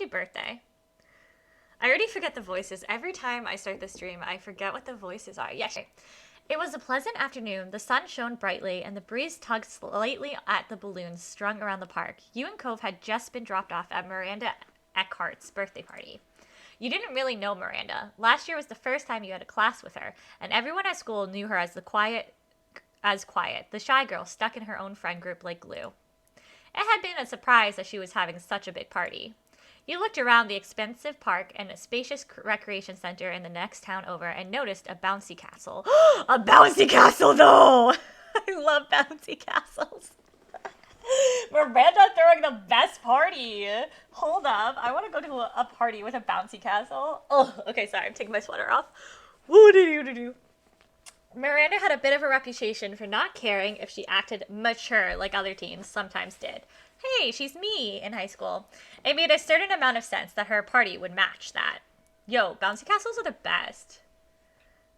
birthday. I already forget the voices. Every time I start the stream, I forget what the voices are. Yes. It was a pleasant afternoon. The sun shone brightly, and the breeze tugged slightly at the balloons strung around the park. You and Cove had just been dropped off at Miranda Eckhart's birthday party. You didn't really know Miranda. Last year was the first time you had a class with her, and everyone at school knew her as quiet, the shy girl stuck in her own friend group like glue. It had been a surprise that she was having such a big party. You looked around the expensive park and a spacious recreation center in the next town over and noticed a bouncy castle. A bouncy castle, though! I love bouncy castles. Miranda throwing the best party. Hold up. I want to go to a party with a bouncy castle. Oh, okay, sorry. I'm taking my sweater off. Woo-doo-doo-doo-doo. Miranda had a bit of a reputation for not caring if she acted mature like other teens sometimes did. Hey, she's me in high school. It made a certain amount of sense that her party would match that. Yo, bouncy castles are the best.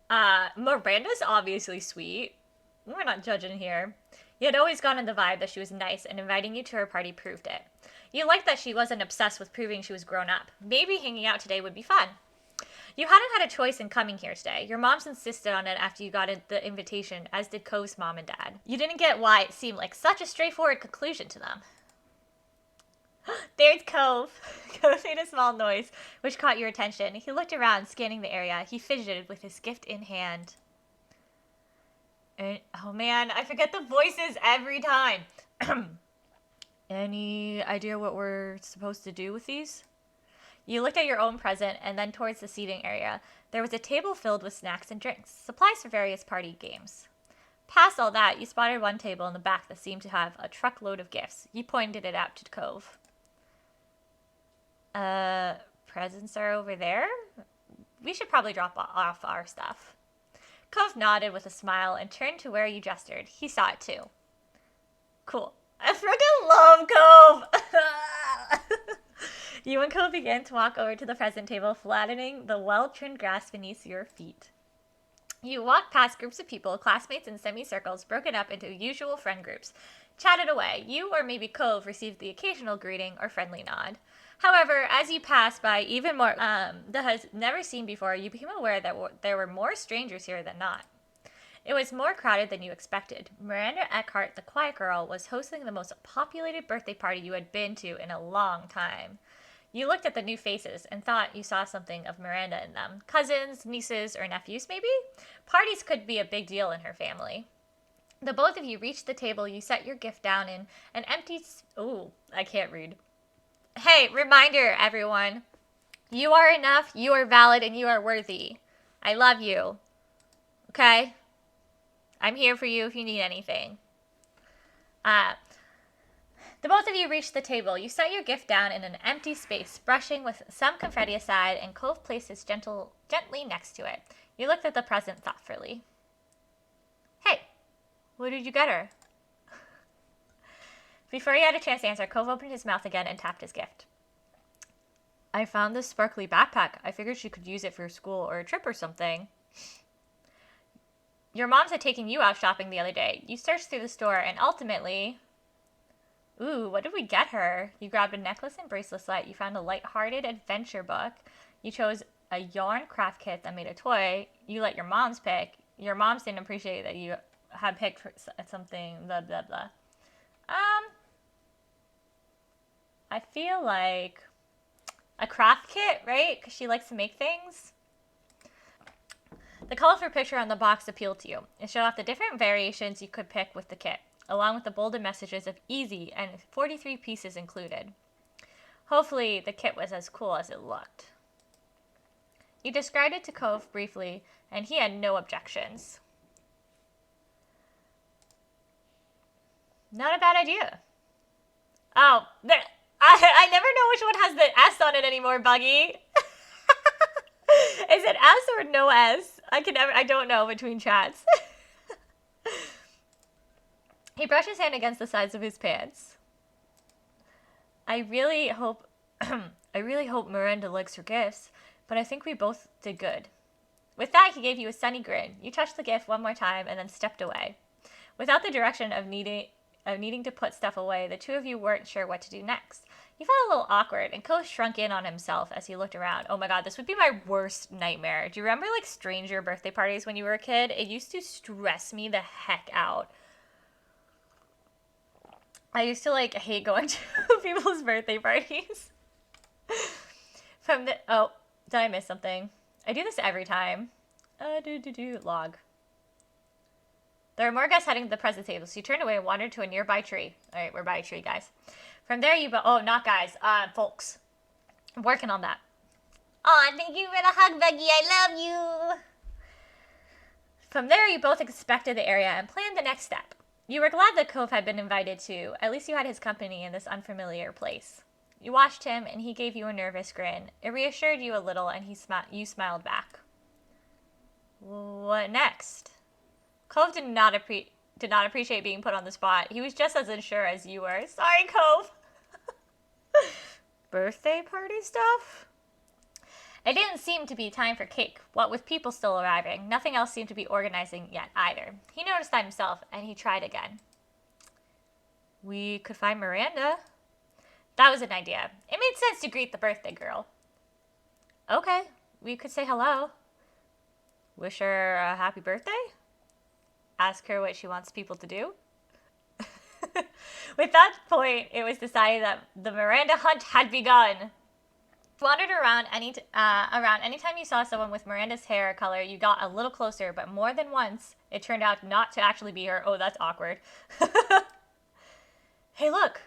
Miranda's obviously sweet. We're not judging here. You had always gotten the vibe that she was nice, and inviting you to her party proved it. You liked that she wasn't obsessed with proving she was grown up. Maybe hanging out today would be fun. You hadn't had a choice in coming here today. Your moms insisted on it after you got the invitation, as did Cove's mom and dad. You didn't get why it seemed like such a straightforward conclusion to them. There's Cove. Cove made a small noise, which caught your attention. He looked around, scanning the area. He fidgeted with his gift in hand. Oh man, I forget the voices every time. Any idea what we're supposed to do with these? You looked at your own present and then towards the seating area. There was a table filled with snacks and drinks, supplies for various party games. Past all that, you spotted one table in the back that seemed to have a truckload of gifts. You pointed it out to Cove. Presents are over there? We should probably drop off our stuff. Cove nodded with a smile and turned to where you gestured. He saw it too. Cool. I freaking love Cove! You and Cove began to walk over to the present table, flattening the well-trimmed grass beneath your feet. You walked past groups of people, classmates in semicircles, broken up into usual friend groups. Chatted away. You or maybe Cove received the occasional greeting or friendly nod. However, as you passed by even more that has never seen before, you became aware that there were more strangers here than not. It was more crowded than you expected. Miranda Eckhart, the quiet girl, was hosting the most populated birthday party you had been to in a long time. You looked at the new faces and thought you saw something of Miranda in them. Cousins, nieces, or nephews, maybe? Parties could be a big deal in her family. The both of you reached the table you set your gift down in an empty... Ooh, I can't read. Hey, reminder, everyone. You are enough, you are valid, and you are worthy. I love you. Okay? I'm here for you if you need anything. The both of you reached the table. You set your gift down in an empty space, brushing with some confetti aside, and Cove placed his gently next to it. You looked at the present thoughtfully. Hey, what did you get her? Before you had a chance to answer, Cove opened his mouth again and tapped his gift. I found this sparkly backpack. I figured she could use it for school or a trip or something. Your moms had taken you out shopping the other day. You searched through the store and ultimately... Ooh, what did we get her? You grabbed a necklace and bracelet set. You found a light-hearted adventure book. You chose a yarn craft kit that made a toy. You let your moms pick. Your moms didn't appreciate that you had picked something, blah, blah, blah. I feel like a craft kit, right? Because she likes to make things. The colorful picture on the box appealed to you. It showed off the different variations you could pick with the kit, along with the bolded messages of easy and 43 pieces included. Hopefully, the kit was as cool as it looked. You described it to Cove briefly, and he had no objections. Not a bad idea. Oh, I never know which one has the S on it anymore, Buggy. Is it S or no S? I don't know between chats. He brushed his hand against the sides of his pants. I really hope Miranda likes her gifts, but I think we both did good. With that, he gave you a sunny grin. You touched the gift one more time and then stepped away. Without the direction of needing needing to put stuff away, the two of you weren't sure what to do next. You felt a little awkward, and Cove shrunk in on himself as he looked around. Oh my god, this would be my worst nightmare. Do you remember, like, stranger birthday parties when you were a kid? It used to stress me the heck out. I used to, like, hate going to people's birthday parties. Oh, did I miss something? I do this every time. Log. There are more guests heading to the present table, so you turned away and wandered to a nearby tree. All right, we're by a tree, guys. From there, oh, not guys, folks. I'm working on that. Aw, thank you for the hug, Becky. I love you. From there, you both inspected the area and planned the next step. You were glad that Cove had been invited too. At least you had his company in this unfamiliar place. You watched him, and he gave you a nervous grin. It reassured you a little, and you smiled back. What next? Cove did not appreciate being put on the spot. He was just as unsure as you were. Sorry, Cove. Birthday party stuff? It didn't seem to be time for cake. What with people still arriving, nothing else seemed to be organizing yet either. He noticed that himself, and he tried again. We could find Miranda. That was an idea. It made sense to greet the birthday girl. Okay, we could say hello. Wish her a happy birthday? Ask her what she wants people to do? With that point, it was decided that the Miranda hunt had begun. Wandered around anytime you saw someone with Miranda's hair color, you got a little closer, but more than once, it turned out not to actually be her. Oh, that's awkward. Hey, look.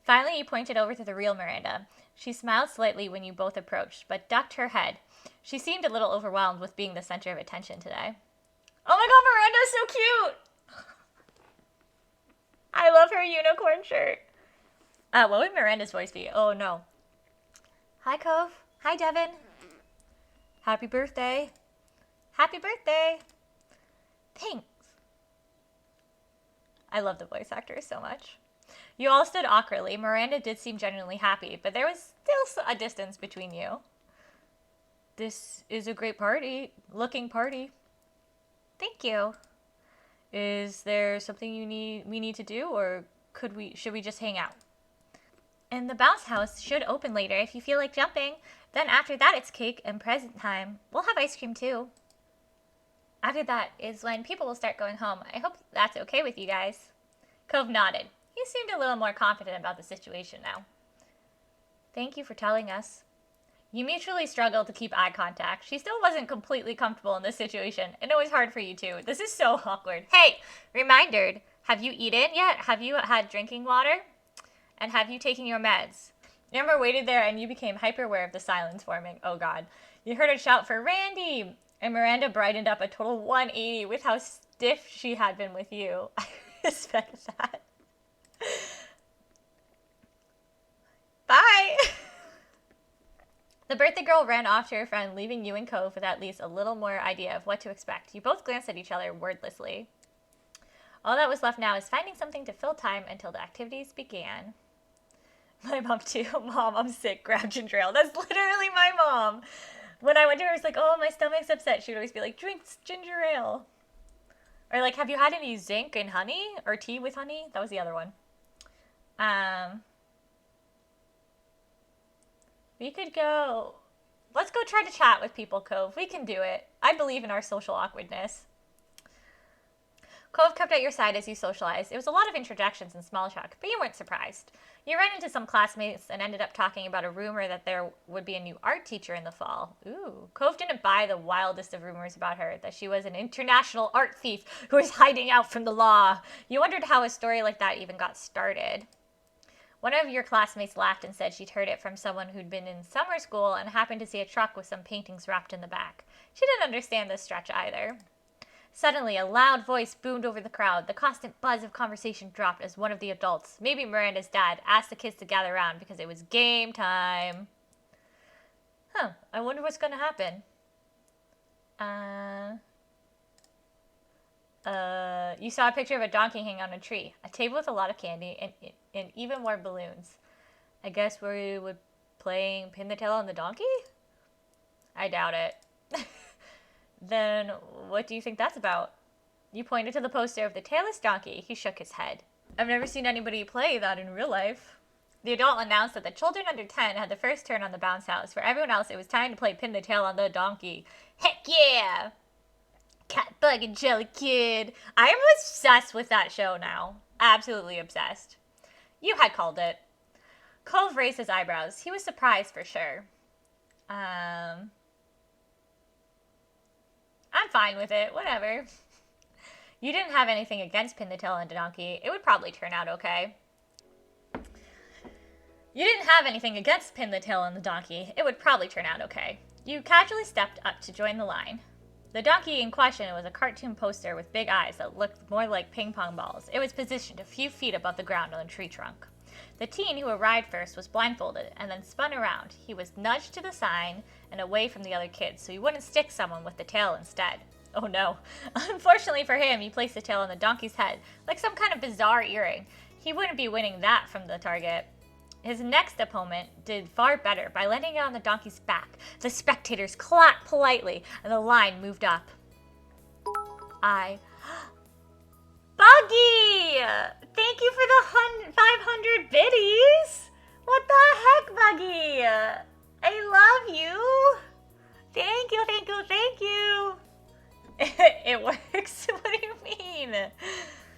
Finally, you pointed over to the real Miranda. She smiled slightly when you both approached, but ducked her head. She seemed a little overwhelmed with being the center of attention today. Oh my god, Miranda's so cute! I love her unicorn shirt. What would Miranda's voice be? Oh no. Hi, Cove. Hi, Devin. Happy birthday. Happy birthday. Thanks. I love the voice actors so much. You all stood awkwardly. Miranda did seem genuinely happy, but there was still a distance between you. This is a great looking party. Thank you. Is there something we need to do, or should we just hang out? And the bounce house should open later if you feel like jumping. Then after that, it's cake and present time. We'll have ice cream too. After that is when people will start going home. I hope that's okay with you guys. Cove nodded. He seemed a little more confident about the situation now. Thank you for telling us. You mutually struggled to keep eye contact. She still wasn't completely comfortable in this situation, and it was hard for you too. This is so awkward. Hey, reminder, have you eaten yet? Have you had drinking water? And have you taken your meds? Amber waited there, and you became hyper-aware of the silence forming. Oh god. You heard a shout for Randy, and Miranda brightened up a total 180 with how stiff she had been with you. I respect that. Bye! The birthday girl ran off to her friend, leaving you and Cove with at least a little more idea of what to expect. You both glanced at each other wordlessly. All that was left now is finding something to fill time until the activities began. My mom too. Mom, I'm sick. Grab ginger ale. That's literally my mom. When I went to her, I was like, oh, my stomach's upset. She would always be like, drink ginger ale. Or like, have you had any zinc and honey? Or tea with honey? That was the other one. We could go... Let's go try to chat with people, Cove. We can do it. I believe in our social awkwardness. Cove kept at your side as you socialized. It was a lot of introductions and small talk, but you weren't surprised. You ran into some classmates and ended up talking about a rumor that there would be a new art teacher in the fall. Ooh. Cove didn't buy the wildest of rumors about her, that she was an international art thief who was hiding out from the law. You wondered how a story like that even got started. One of your classmates laughed and said she'd heard it from someone who'd been in summer school and happened to see a truck with some paintings wrapped in the back. She didn't understand this stretch either. Suddenly, a loud voice boomed over the crowd. The constant buzz of conversation dropped as one of the adults, maybe Miranda's dad, asked the kids to gather around because it was game time. I wonder what's going to happen. You saw a picture of a donkey hanging on a tree, a table with a lot of candy, and even more balloons. I guess we would playing pin the tail on the donkey? I doubt it. Then what do you think that's about? You pointed to the poster of the tailless donkey. He shook his head. I've never seen anybody play that in real life. The adult announced that the children under 10 had the first turn on the bounce house. For everyone else, it was time to play pin the tail on the donkey. Heck yeah! Catbug and Jelly Kid. I am obsessed with that show now. Absolutely obsessed. You had called it. Cove raised his eyebrows. He was surprised for sure. I'm fine with it. Whatever. You didn't have anything against pin the tail on the donkey. It would probably turn out okay. You didn't have anything against pin the tail on the donkey. It would probably turn out okay. You casually stepped up to join the line. The donkey in question was a cartoon poster with big eyes that looked more like ping pong balls. It was positioned a few feet above the ground on a tree trunk. The teen who arrived first was blindfolded and then spun around. He was nudged to the sign and away from the other kids so he wouldn't stick someone with the tail instead. Oh no. Unfortunately for him, he placed the tail on the donkey's head, like some kind of bizarre earring. He wouldn't be winning that from the target. His next opponent did far better by landing it on the donkey's back. The spectators clapped politely, and the line moved up. Buggy! Thank you for the 500 biddies! What the heck, Buggy? I love you! Thank you, thank you, thank you! It works? What do you mean?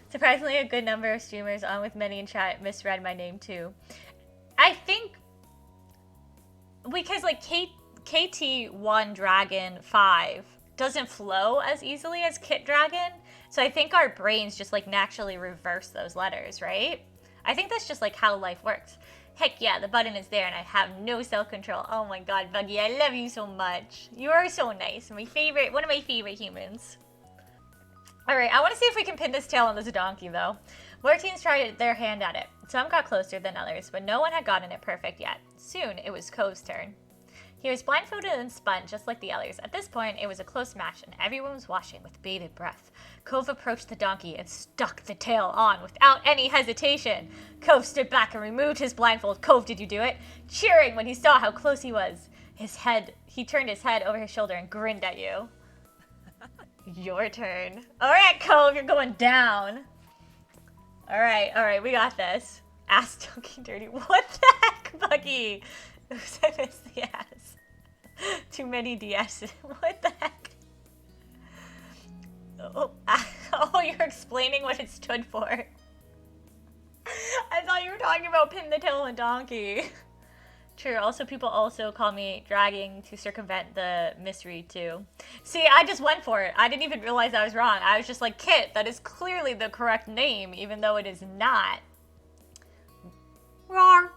Surprisingly, a good number of streamers on with many in chat misread my name too. I think because like KT1 Dragon 5 doesn't flow as easily as Kit Dragon, so I think our brains just like naturally reverse those letters, right? I think that's just like how life works. Heck yeah, the button is there and I have no self-control. Oh my god, Buggy, I love you so much. You are so nice. One of my favorite humans. Alright, I want to see if we can pin this tail on this donkey though. More teens tried their hand at it. Some got closer than others, but no one had gotten it perfect yet. Soon, it was Cove's turn. He was blindfolded and spun just like the others. At this point, it was a close match, and everyone was watching with bated breath. Cove approached the donkey and stuck the tail on without any hesitation. Cove stood back and removed his blindfold. Cove, did you do it? Cheering when he saw how close he was. He turned his head over his shoulder and grinned at you. Your turn. Alright, Cove, you're going down. Alright, we got this. Ass Donkey Dirty. What the heck, Buggy? Oops, I missed the ass. Too many DSs. What the heck? Oh, you're explaining what it stood for. I thought you were talking about pin the tail on donkey. True, also people also call me dragging to circumvent the mystery too. See, I just went for it. I didn't even realize I was wrong. I was just like, Kit, that is clearly the correct name, even though it is not. Roar.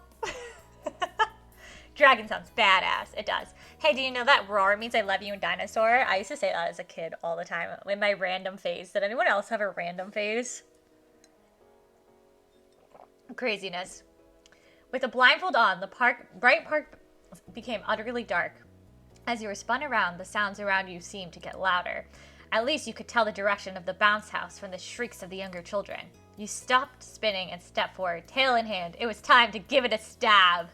Dragon sounds badass. It does. Hey, do you know that roar means I love you in dinosaur? I used to say that as a kid all the time in my random phase. Did anyone else have a random phase? Craziness. With the blindfold on, the bright park became utterly dark. As you were spun around, the sounds around you seemed to get louder. At least you could tell the direction of the bounce house from the shrieks of the younger children. You stopped spinning and stepped forward, tail in hand. It was time to give it a stab.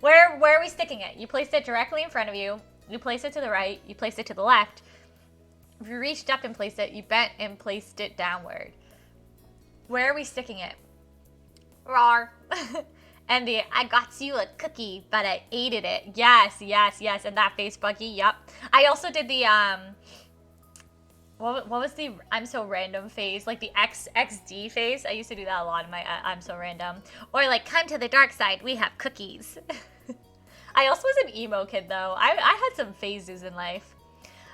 Where are we sticking it? You placed it directly in front of you. You placed it to the right. You placed it to the left. If you reached up and placed it, you bent and placed it downward. Where are we sticking it? Roar. And I got you a cookie, but I ate it. Yes. And that face, Buggy, yep. I also did the, what was the I'm so random phase? Like the XD phase. I used to do that a lot in my I'm so random. Or like, come to the dark side, we have cookies. I also was an emo kid though. I had some phases in life.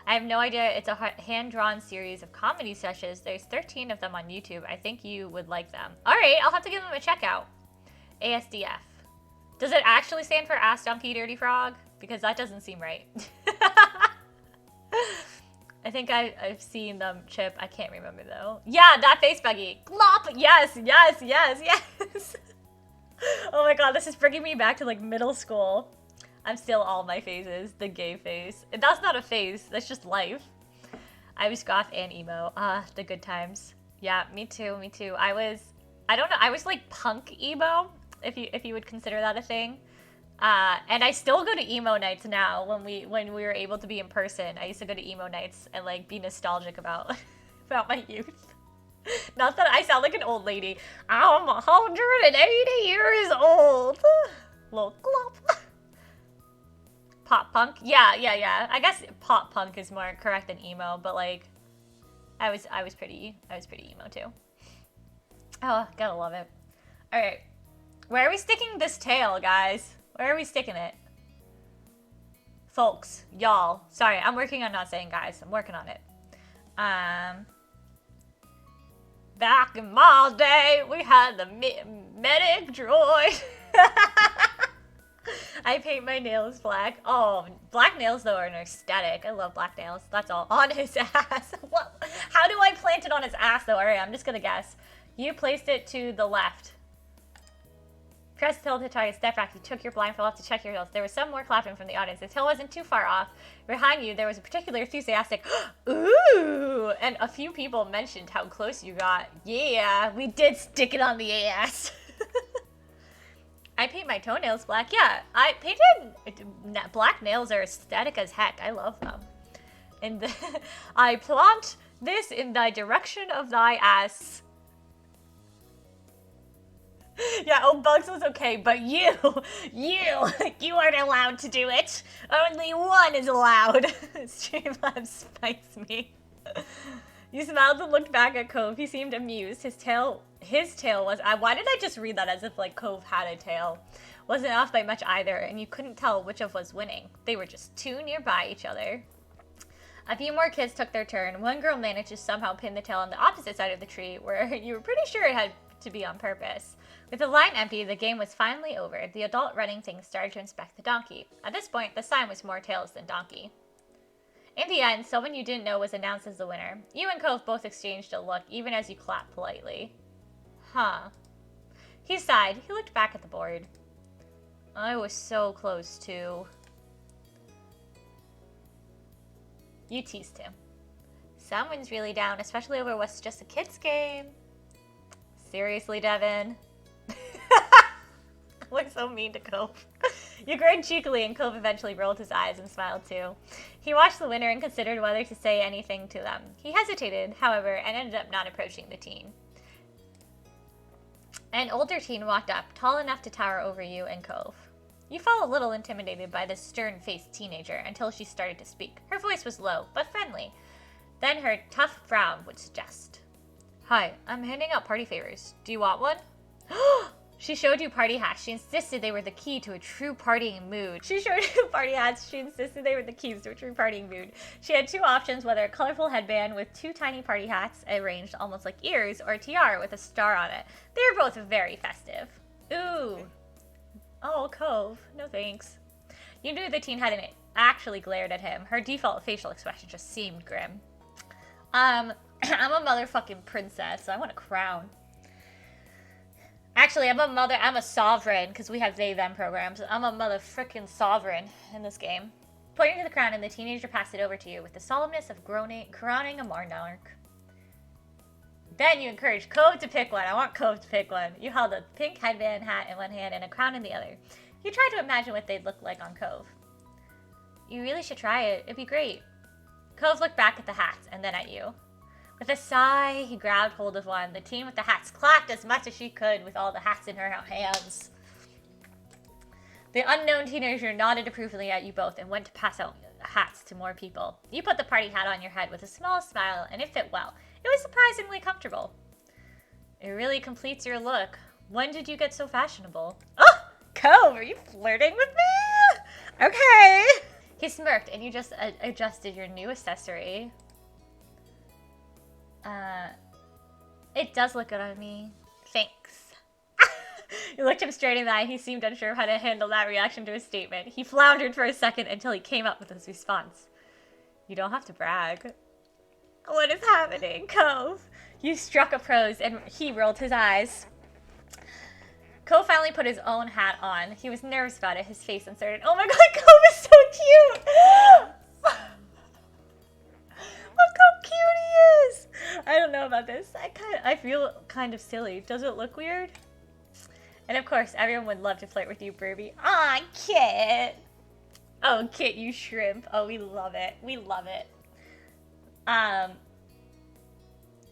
I have no idea. It's a hand-drawn series of comedy sketches. There's 13 of them on YouTube. I think you would like them. All right, I'll have to give them a check out. ASDF. Does it actually stand for Ass Donkey Dirty Frog? Because that doesn't seem right. I think I've seen them, Chip. I can't remember though. Yeah, that face, Buggy. Glop! Yes. Oh my god, this is bringing me back to like middle school. I'm still all my phases. The gay phase. That's not a phase. That's just life. I was goth and emo. The good times. Yeah, me too. I don't know. I was like punk emo, if you would consider that a thing. And I still go to emo nights now when we were able to be in person. I used to go to emo nights and like be nostalgic about about my youth. Not that I sound like an old lady. I'm 180 years old. Little glop. Pop punk? Yeah. I guess pop punk is more correct than emo, but like I was pretty emo too. Oh, gotta love it. Alright. Where are we sticking this tail, guys? Where are we sticking it? Folks, y'all. Sorry, I'm working on not saying guys. I'm working on it. Back in my day, we had the medic droid. I paint my nails black. Oh, black nails, though, are an aesthetic. I love black nails. That's all. On his ass. What? How do I plant it on his ass, though? All right, I'm just going to guess. You placed it to the left. Press tilt to try to step back. You took your blindfold off to check your heels. There was some more clapping from the audience. The tail wasn't too far off. Behind you, there was a particularly enthusiastic, ooh! And a few people mentioned how close you got. Yeah, we did stick it on the ass. I paint my toenails black. Yeah, I painted... Black nails are aesthetic as heck. I love them. And I plant this in thy direction of thy ass. Yeah, oh, Bugs was okay, but you aren't allowed to do it. Only one is allowed. Streamlabs spikes me. You smiled and looked back at Cove. He seemed amused. His tail was... why did I just read that as if, like, Cove had a tail? Wasn't off by much either, and you couldn't tell which of was winning. They were just too nearby each other. A few more kids took their turn. One girl managed to somehow pin the tail on the opposite side of the tree, where you were pretty sure it had to be on purpose. With the line empty, the game was finally over. The adult running thing started to inspect the donkey. At this point, the sign was more tails than donkey. In the end, someone you didn't know was announced as the winner. You and Cove both exchanged a look, even as you clapped politely. Huh. He sighed. He looked back at the board. I was so close to... You teased him. Someone's really down, especially over what's just a kid's game. Seriously, Devin? We're so mean to Cove. You grinned cheekily, and Cove eventually rolled his eyes and smiled too. He watched the winner and considered whether to say anything to them. He hesitated, however, and ended up not approaching the teen. An older teen walked up, tall enough to tower over you and Cove. You felt a little intimidated by this stern-faced teenager until she started to speak. Her voice was low, but friendly. Then her tough frown would suggest. Hi, I'm handing out party favors. Do you want one? She showed you party hats. She insisted they were the key to a true partying mood. She showed you party hats. She insisted they were the keys to a true partying mood. She had two options, whether a colorful headband with two tiny party hats arranged almost like ears, or a tiara with a star on it. They were both very festive. Ooh. Oh, Cove. No thanks. You knew the teen hadn't actually glared at him. Her default facial expression just seemed grim. I'm a motherfucking princess, so I want a crown. Actually, I'm a sovereign, because we have they-them programs. I'm a motherfucking sovereign in this game. Pointing to the crown, and the teenager passed it over to you with the solemnness of crowning a monarch. Then you encouraged Cove to pick one. I want Cove to pick one. You held a pink headband hat in one hand and a crown in the other. You tried to imagine what they'd look like on Cove. You really should try it. It'd be great. Cove looked back at the hats, and then at you. With a sigh, he grabbed hold of one. The teen with the hats clapped as much as she could with all the hats in her hands. The unknown teenager nodded approvingly at you both and went to pass out hats to more people. You put the party hat on your head with a small smile, and it fit well. It was surprisingly comfortable. It really completes your look. When did you get so fashionable? Oh, Cove, are you flirting with me? Okay. He smirked, and you just adjusted your new accessory. It does look good on me. Thanks. You looked him straight in the eye. He seemed unsure of how to handle that reaction to his statement. He floundered for a second until he came up with his response. You don't have to brag. What is happening, Cove? You struck a pose, and he rolled his eyes. Cove finally put his own hat on. He was nervous about it, his face uncertain. Oh my god, Cove is so cute! Look how cute he is! I don't know about this. I feel kind of silly. Does it look weird? And of course, everyone would love to flirt with you, Berdie. Aw, Kit. Oh, Kit, you shrimp. Oh, we love it. We love it.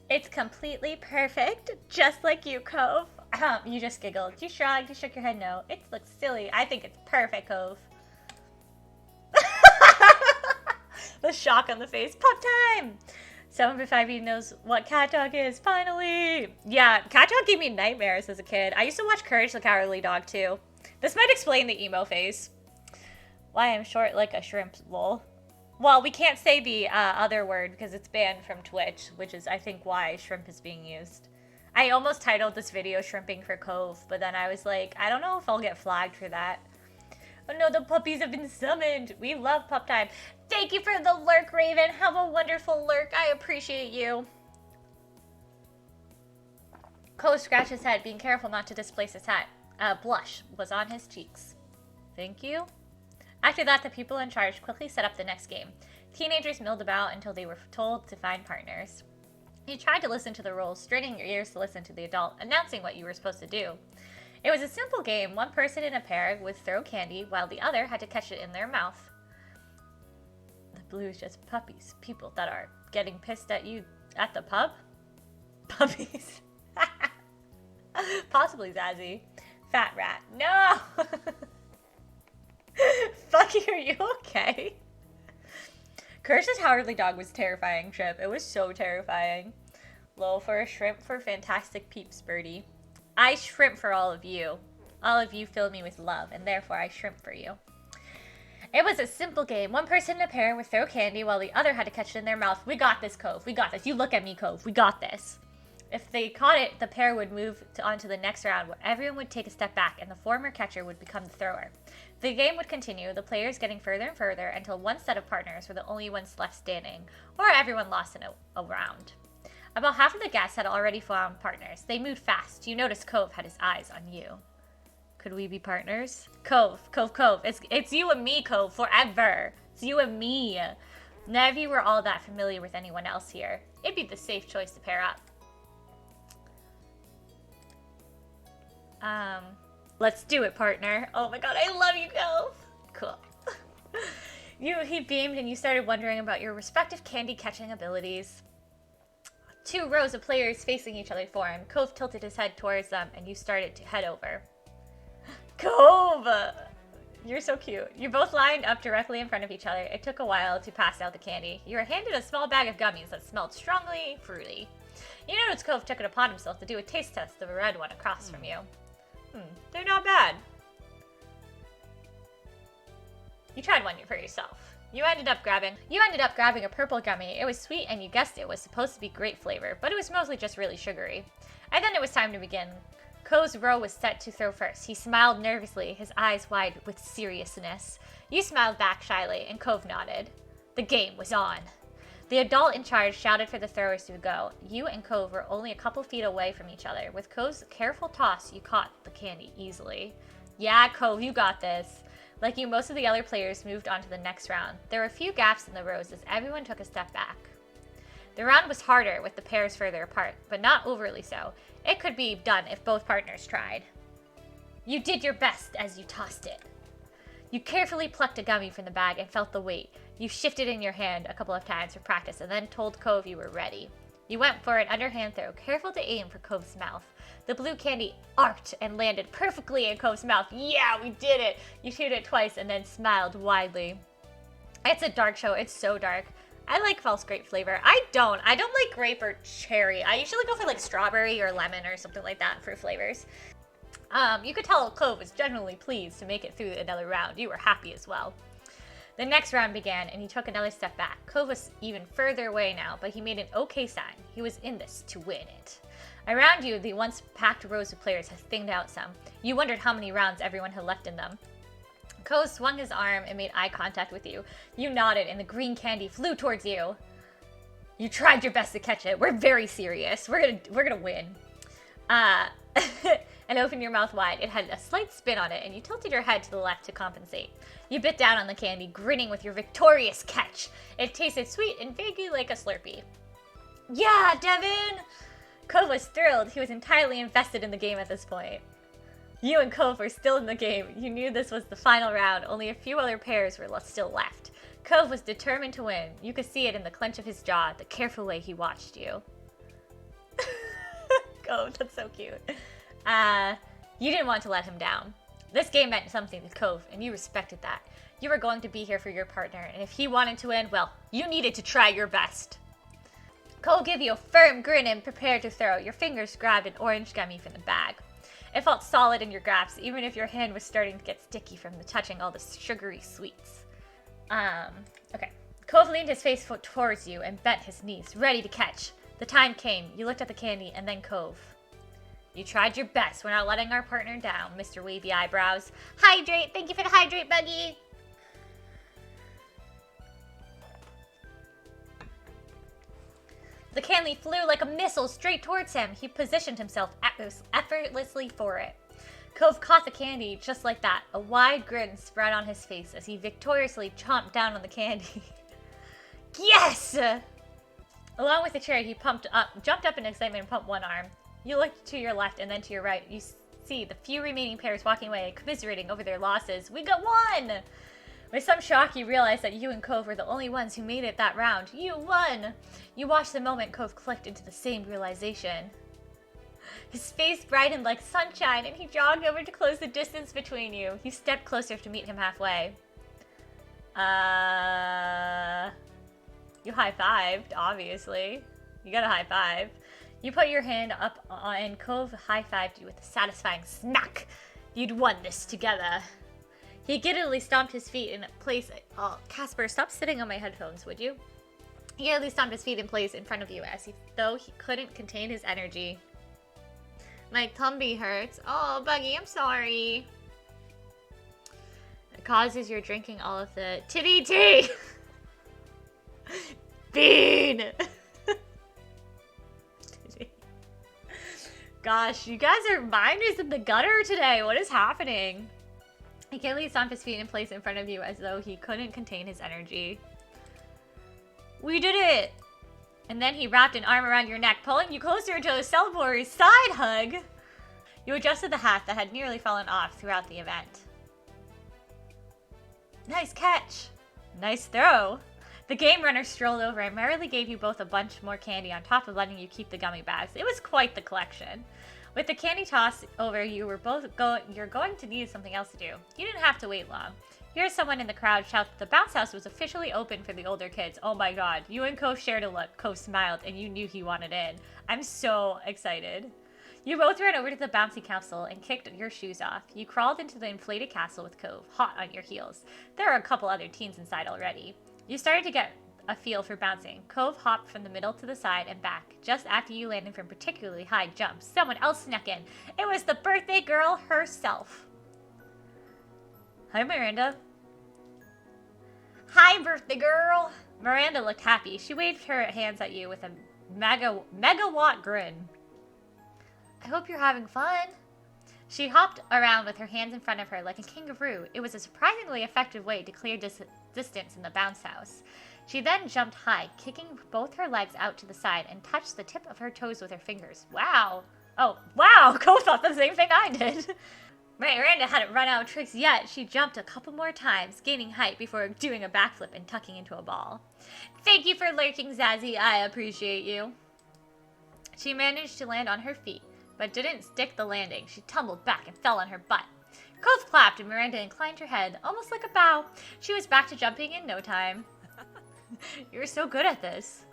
It's completely perfect, just like you, Cove. You just giggled. You shrugged. You shook your head no. It looks silly. I think it's perfect, Cove. The shock on the face. Pop time! 7.5 knows what cat dog is, finally! Yeah, cat dog gave me nightmares as a kid. I used to watch Courage the Cowardly Dog, too. This might explain the emo phase. Why I'm short like a shrimp, lol. Well, we can't say the other word because it's banned from Twitch, which is, I think, why shrimp is being used. I almost titled this video Shrimping for Cove, but then I was like, I don't know if I'll get flagged for that. Oh no, the puppies have been summoned. We love pup time. Thank you for the lurk, Raven. Have a wonderful lurk. I appreciate you. Cove scratched his head, being careful not to displace his hat. Blush was on his cheeks. Thank you. After that, the people in charge quickly set up the next game. Teenagers milled about until they were told to find partners. You tried to listen to the rules, straining your ears to listen to the adult, announcing what you were supposed to do. It was a simple game. One person in a pair would throw candy, while the other had to catch it in their mouth. The blue is just puppies. People that are getting pissed at you at the pub? Puppies. Possibly Zazzy. Fat rat. No! Fucky, are you okay? Kirsch's Cowardly Dog was terrifying, Trip. It was so terrifying. Lol for a shrimp for fantastic peeps, Berdie. I shrimp for all of you. All of you fill me with love, and therefore I shrimp for you. It was a simple game. One person in a pair would throw candy while the other had to catch it in their mouth. We got this, Cove. We got this. You look at me, Cove. We got this. If they caught it, the pair would move on to the next round, where everyone would take a step back, and the former catcher would become the thrower. The game would continue, the players getting further and further, until one set of partners were the only ones left standing, or everyone lost in a round. About half of the guests had already found partners. They moved fast. You noticed Cove had his eyes on you. Could we be partners? Cove. It's you and me, Cove, forever. It's you and me. None of you were all that familiar with anyone else here. It'd be the safe choice to pair up. Let's do it, partner. Oh my god, I love you, Cove. Cool. He beamed and you started wondering about your respective candy catching abilities. 2 rows of players facing each other formed. Cove tilted his head towards them and you started to head over. Cove! You're so cute. You both lined up directly in front of each other. It took a while to pass out the candy. You were handed a small bag of gummies that smelled strongly fruity. You noticed Cove took it upon himself to do a taste test of a red one across from you. They're not bad. You tried one for yourself. You ended up grabbing a purple gummy. It was sweet and you guessed it was supposed to be grape flavor, but it was mostly just really sugary. And then it was time to begin. Cove's row was set to throw first. He smiled nervously, his eyes wide with seriousness. You smiled back shyly and Cove nodded. The game was on. The adult in charge shouted for the throwers to go. You and Cove were only a couple feet away from each other. With Cove's careful toss, you caught the candy easily. Yeah, Cove, you got this. Like you, most of the other players moved on to the next round. There were a few gaps in the rows as everyone took a step back. The round was harder with the pairs further apart, but not overly so. It could be done if both partners tried. You did your best as you tossed it. You carefully plucked a gummy from the bag and felt the weight. You shifted in your hand a couple of times for practice and then told Cove you were ready. You went for an underhand throw, careful to aim for Cove's mouth. The blue candy arced and landed perfectly in Cove's mouth. Yeah, we did it! You chewed it twice and then smiled widely. It's a dark show. It's so dark. I like false grape flavor. I don't like grape or cherry. I usually go for like strawberry or lemon or something like that for flavors. You could tell Cove was genuinely pleased to make it through another round. You were happy as well. The next round began, and he took another step back. Cove was even further away now, but he made an okay sign. He was in this to win it. Around you, the once packed rows of players had thinned out some. You wondered how many rounds everyone had left in them. Cove swung his arm and made eye contact with you. You nodded, and the green candy flew towards you. You tried your best to catch it. We're very serious. We're gonna win. And opened your mouth wide. It had a slight spin on it, and you tilted your head to the left to compensate. You bit down on the candy, grinning with your victorious catch. It tasted sweet and vaguely like a Slurpee. Yeah, Devin! Cove was thrilled. He was entirely invested in the game at this point. You and Cove were still in the game. You knew this was the final round. Only a few other pairs were still left. Cove was determined to win. You could see it in the clench of his jaw, the careful way he watched you. Cove, that's so cute. You didn't want to let him down. This game meant something to Cove, and you respected that. You were going to be here for your partner, and if he wanted to win, well, you needed to try your best. Cove gave you a firm grin and prepared to throw. Your fingers grabbed an orange gummy from the bag. It felt solid in your grasp, even if your hand was starting to get sticky from the touching all the sugary sweets. Okay. Cove leaned his face towards you and bent his knees, ready to catch. The time came. You looked at the candy and then Cove. You tried your best. We're not letting our partner down, Mr. Wavy Eyebrows. Hydrate! Thank you for the hydrate, Buggy! The candy flew like a missile straight towards him. He positioned himself effortlessly for it. Cove caught the candy just like that. A wide grin spread on his face as he victoriously chomped down on the candy. Yes! Along with the cherry, he jumped up in excitement and pumped one arm. You looked to your left and then to your right. You see the few remaining pairs walking away, commiserating over their losses. We got one! With some shock, you realized that you and Cove were the only ones who made it that round. You won! You watched the moment Cove clicked into the same realization. His face brightened like sunshine, and he jogged over to close the distance between you. You stepped closer to meet him halfway. You high-fived, obviously. You got a high-five. You put your hand up and Cove high-fived you with a satisfying smack. You'd won this together. He giddily stomped his feet in place. Oh, Casper, stop sitting on my headphones, would you? He giddily stomped his feet in place in front of you though he couldn't contain his energy. My tummy hurts. Oh, Buggy, I'm sorry. It causes you're drinking all of the titty tea. Bean. Gosh, you guys are minders in the gutter today. What is happening? He giddily stomped his feet in place in front of you as though he couldn't contain his energy. We did it! And then he wrapped an arm around your neck, pulling you closer to a cellboard side hug. You adjusted the hat that had nearly fallen off throughout the event. Nice catch. Nice throw. The game runner strolled over and merrily gave you both a bunch more candy on top of letting you keep the gummy bags. It was quite the collection. With the candy toss over, you're going to need something else to do. You didn't have to wait long. Here's someone in the crowd shout that the bounce house was officially open for the older kids. Oh my god. You and Cove shared a look. Cove smiled, and you knew he wanted in. I'm so excited. You both ran over to the bouncy castle and kicked your shoes off. You crawled into the inflated castle with Cove, hot on your heels. There are a couple other teens inside already. You started to get a feel for bouncing. Cove hopped from the middle to the side and back. Just after you landed from particularly high jumps, someone else snuck in. It was the birthday girl herself. Hi, Miranda. Hi, birthday girl. Miranda looked happy. She waved her hands at you with a megawatt grin. I hope you're having fun. She hopped around with her hands in front of her like a kangaroo. It was a surprisingly effective way to clear distance in the bounce house. She then jumped high, kicking both her legs out to the side and touched the tip of her toes with her fingers. Wow. Oh, wow. Cole thought the same thing I did. Miranda hadn't run out of tricks yet. She jumped a couple more times, gaining height before doing a backflip and tucking into a ball. Thank you for lurking, Zazzy. I appreciate you. She managed to land on her feet, but didn't stick the landing. She tumbled back and fell on her butt. Cove clapped and Miranda inclined her head, almost like a bow. She was back to jumping in no time. You're so good at this.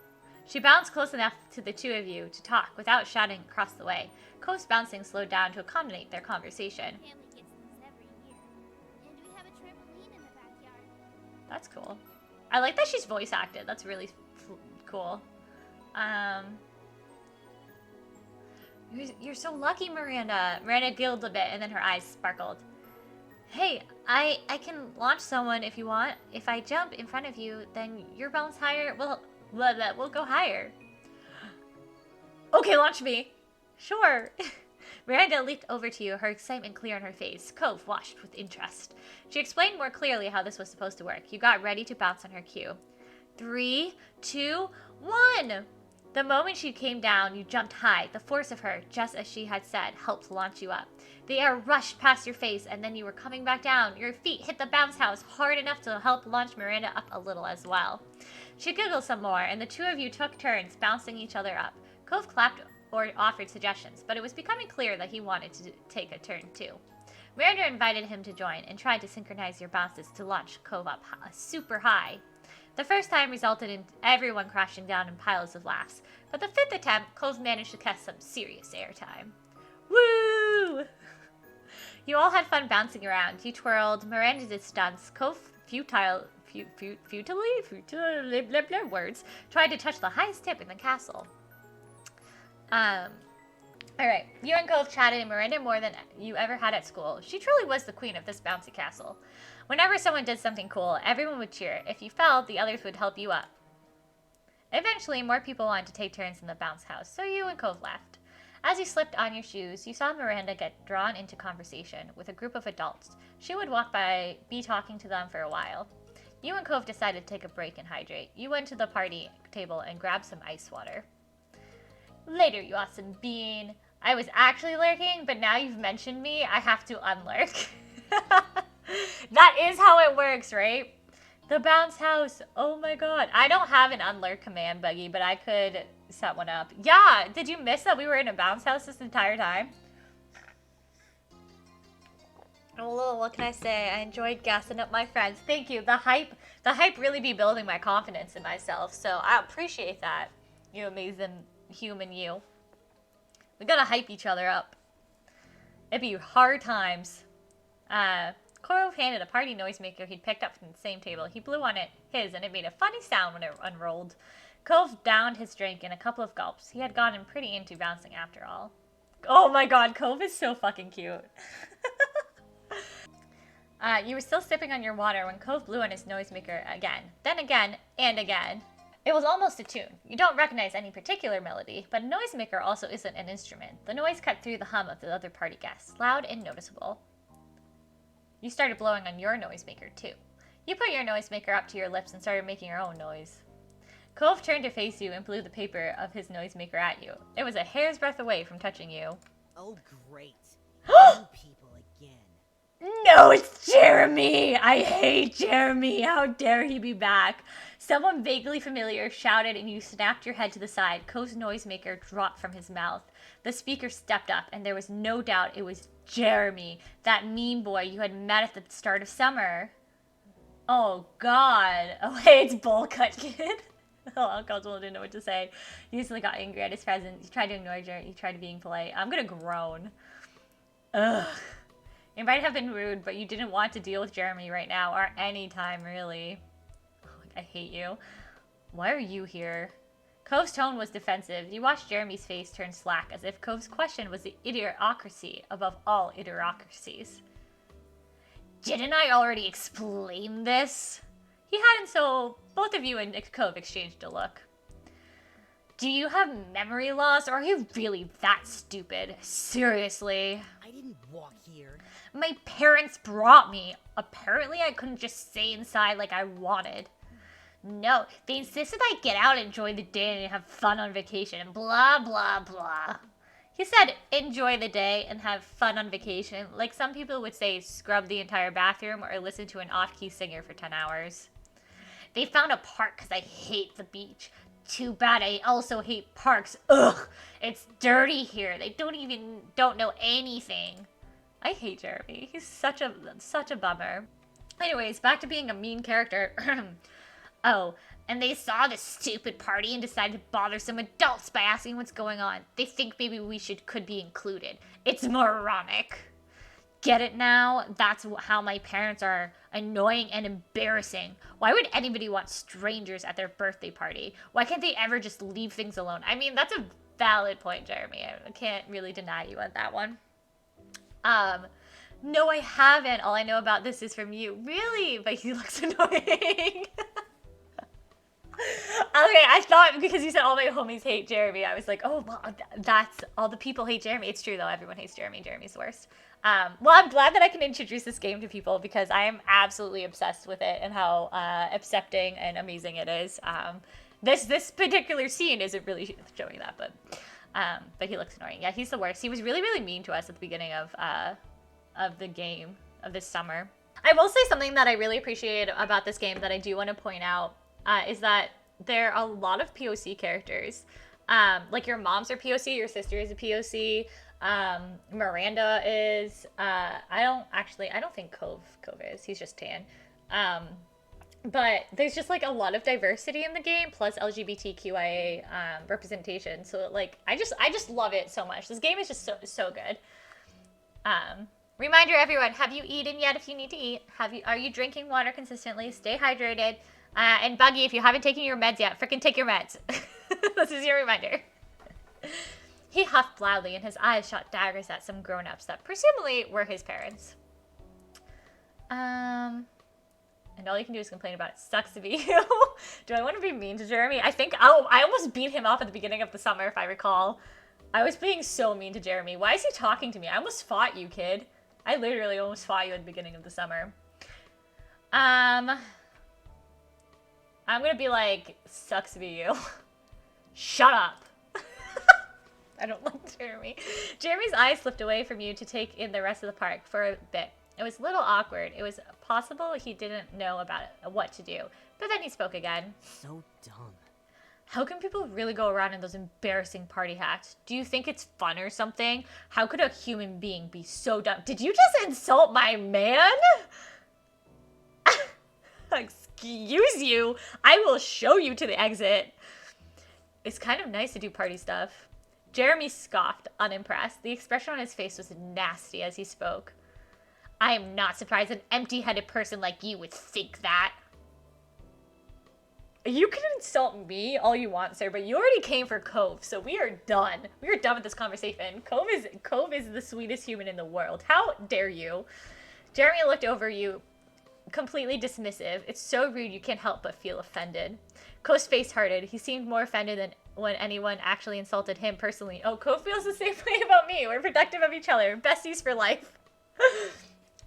She bounced close enough to the two of you to talk without shouting across the way. Cove's bouncing slowed down to accommodate their conversation. That's cool. I like that she's voice acted. That's really cool. You're so lucky, Miranda. Miranda giggled a bit and then her eyes sparkled. Hey, I can launch someone if you want. If I jump in front of you, then your bounce higher. We'll go higher. Okay, launch me. Sure. Miranda leaped over to you, her excitement clear on her face. Cove watched with interest. She explained more clearly how this was supposed to work. You got ready to bounce on her cue. 3, 2, 1. The moment she came down, you jumped high. The force of her, just as she had said, helped launch you up. The air rushed past your face, and then you were coming back down. Your feet hit the bounce house hard enough to help launch Miranda up a little as well. She giggled some more, and the two of you took turns bouncing each other up. Cove clapped or offered suggestions, but it was becoming clear that he wanted to take a turn too. Miranda invited him to join and tried to synchronize your bounces to launch Cove up super high. The first time resulted in everyone crashing down in piles of laughs, but the fifth attempt, Cove managed to catch some serious airtime. Woo! You all had fun bouncing around. You twirled, Miranda did stunts, Cove futilely words, tried to touch the highest tip in the castle. Alright, you and Cove chatted and Miranda more than you ever had at school. She truly was the queen of this bouncy castle. Whenever someone did something cool, everyone would cheer. If you fell, the others would help you up. Eventually, more people wanted to take turns in the bounce house, so you and Cove left. As you slipped on your shoes, you saw Miranda get drawn into conversation with a group of adults. She would walk by, be talking to them for a while. You and Cove decided to take a break and hydrate. You went to the party table and grabbed some ice water. Later, you awesome bean. I was actually lurking, but now you've mentioned me, I have to unlurk. That is how it works, right? The bounce house. Oh my god. I don't have an unlurk command, Buggy, but I could set one up. Yeah, did you miss that we were in a bounce house this entire time? Oh, what can I say? I enjoyed gassing up my friends. Thank you. The hype really be building my confidence in myself, so I appreciate that. You amazing human you. We gotta hype each other up. It'd be hard times. Cove handed a party noisemaker he'd picked up from the same table. He blew on his, and it made a funny sound when it unrolled. Cove downed his drink in a couple of gulps. He had gotten pretty into bouncing after all. Oh my god, Cove is so fucking cute. You were still sipping on your water when Cove blew on his noisemaker again, then again, and again. It was almost a tune. You don't recognize any particular melody, but a noisemaker also isn't an instrument. The noise cut through the hum of the other party guests, loud and noticeable. You started blowing on your noisemaker, too. You put your noisemaker up to your lips and started making your own noise. Cove turned to face you and blew the paper of his noisemaker at you. It was a hair's breadth away from touching you. Oh, great. New people again. No, it's Jeremy! I hate Jeremy! How dare he be back? Someone vaguely familiar shouted and you snapped your head to the side. Cove's noisemaker dropped from his mouth. The speaker stepped up and there was no doubt it was Jeremy, that mean boy you had met at the start of summer. Oh, God. Oh, hey, it's Bullcut Kid. Oh, Cosmo didn't know what to say. He instantly got angry at his presence. He tried to ignore Jeremy. He tried being polite. I'm gonna groan. Ugh. It might have been rude, but you didn't want to deal with Jeremy right now, or any time, really. Oh, I hate you. Why are you here? Cove's tone was defensive. You watched Jeremy's face turn slack, as if Cove's question was the idiocracy above all idiocracies. Didn't I already explain this? He hadn't, so both of you and Cove exchanged a look. Do you have memory loss, or are you really that stupid? Seriously. I didn't walk here. My parents brought me. Apparently I couldn't just stay inside like I wanted. No, they insisted I get out and enjoy the day and have fun on vacation and blah, blah, blah. He said enjoy the day and have fun on vacation, like some people would say scrub the entire bathroom or listen to an off-key singer for 10 hours. They found a park because I hate the beach. Too bad I also hate parks. Ugh, it's dirty here. They don't know anything. I hate Jeremy. He's such a bummer. Anyways, back to being a mean character. Oh, and they saw this stupid party and decided to bother some adults by asking what's going on. They think maybe we could be included. It's moronic. Get it now? That's how my parents are. Annoying and embarrassing. Why would anybody want strangers at their birthday party? Why can't they ever just leave things alone? I mean, that's a valid point, Jeremy. I can't really deny you on that one. No, I haven't. All I know about this is from you. Really? But he looks annoying. Okay, I thought because you said all my homies hate Jeremy, I was like, oh, well, that's all the people hate Jeremy. It's true, though. Everyone hates Jeremy. Jeremy's the worst. Well, I'm glad that I can introduce this game to people because I am absolutely obsessed with it and how accepting and amazing it is. This particular scene isn't really showing that, but he looks annoying. Yeah, he's the worst. He was really, really mean to us at the beginning of the game of this summer. I will say something that I really appreciate about this game that I do want to point out is that there are a lot of POC characters. Like your moms are POC, your sister is a POC, Miranda is, I don't think Cove is, he's just tan. But there's just like a lot of diversity in the game, plus LGBTQIA representation. So like I just love it so much. This game is just so good. Reminder everyone, have you eaten yet if you need to eat? Are you drinking water consistently? Stay hydrated. And Buggy, if you haven't taken your meds yet, frickin' take your meds. This is your reminder. He huffed loudly and his eyes shot daggers at some grown-ups that presumably were his parents. And all you can do is complain about it. Sucks to be you. Do I want to be mean to Jeremy? I almost beat him up at the beginning of the summer, if I recall. I was being so mean to Jeremy. Why is he talking to me? I almost fought you, kid. I literally almost fought you at the beginning of the summer. I'm gonna be like, sucks to be you. Shut up. I don't like Jeremy. Jeremy's eyes slipped away from you to take in the rest of the park for a bit. It was a little awkward. It was possible he didn't know about it, what to do. But then he spoke again. So dumb. How can people really go around in those embarrassing party hats? Do you think it's fun or something? How could a human being be so dumb? Did you just insult my man? Excuse you. I will show you to the exit. It's kind of nice to do party stuff. Jeremy scoffed, unimpressed. The expression on his face was nasty as he spoke. I am not surprised an empty-headed person like you would think that. You can insult me all you want, sir, but you already came for Cove, so we are done. We are done with this conversation. Cove is the sweetest human in the world. How dare you? Jeremy looked over you, completely dismissive. It's so rude you can't help but feel offended. Cove's face hardened. He seemed more offended than when anyone actually insulted him personally. Oh, Cove feels the same way about me. We're protective of each other. Besties for life.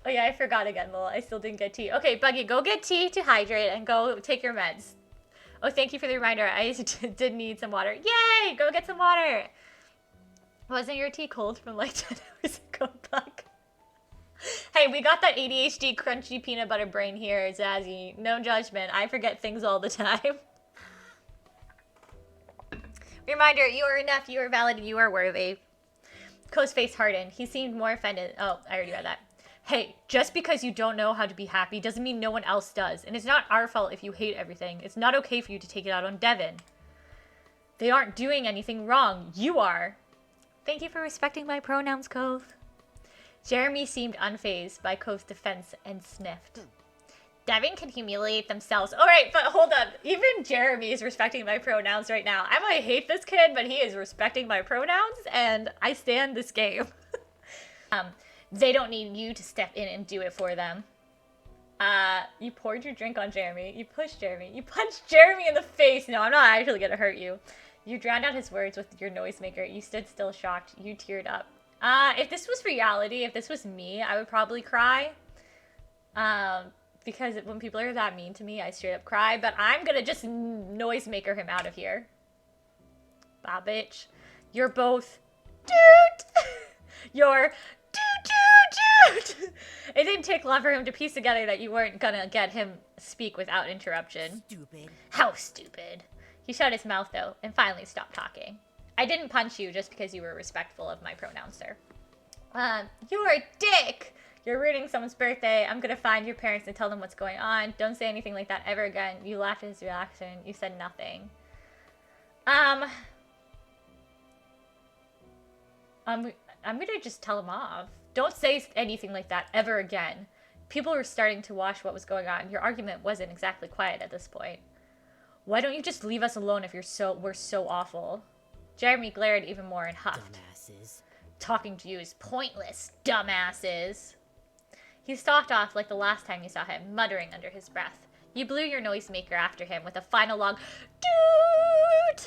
Oh yeah, I forgot again, Lil. I still didn't get tea. Okay, Buggy, go get tea to hydrate and go take your meds. Oh, thank you for the reminder. I did need some water. Yay! Go get some water. Wasn't your tea cold from like 10 hours ago, Bug? Hey, we got that ADHD crunchy peanut butter brain here, Zazzy. No judgment. I forget things all the time. Reminder, you are enough, you are valid, you are worthy. Co's face hardened. He seemed more offended. Oh, I already read that. Hey, just because you don't know how to be happy doesn't mean no one else does. And it's not our fault if you hate everything. It's not okay for you to take it out on Devin. They aren't doing anything wrong. You are. Thank you for respecting my pronouns, Cove. Jeremy seemed unfazed by Cove's defense and sniffed. Devin can humiliate themselves. All right, but hold up. Even Jeremy is respecting my pronouns right now. I might hate this kid, but he is respecting my pronouns, and I stand this game. They don't need you to step in and do it for them. You poured your drink on Jeremy. You pushed Jeremy. You punched Jeremy in the face. No, I'm not actually gonna hurt you. You drowned out his words with your noisemaker. You stood still shocked. You teared up. If this was reality, if this was me, I would probably cry. Because when people are that mean to me, I straight up cry. But I'm gonna just noisemaker him out of here. Bah, bitch. You're both dude. You're dude. It didn't take long for him to piece together that you weren't gonna get him speak without interruption. Stupid. How stupid. He shut his mouth, though, and finally stopped talking. I didn't punch you just because you were respectful of my pronouns, sir. You're a dick! You're ruining someone's birthday. I'm gonna find your parents and tell them what's going on. Don't say anything like that ever again. You laughed at his reaction. You said nothing. I'm gonna just tell him off. Don't say anything like that ever again. People were starting to watch what was going on. Your argument wasn't exactly quiet at this point. Why don't you just leave us alone if we're so awful? Jeremy glared even more and huffed. Dumbasses. Talking to you is pointless, dumbasses. He stalked off like the last time you saw him, muttering under his breath. You blew your noisemaker after him with a final long "Dude!"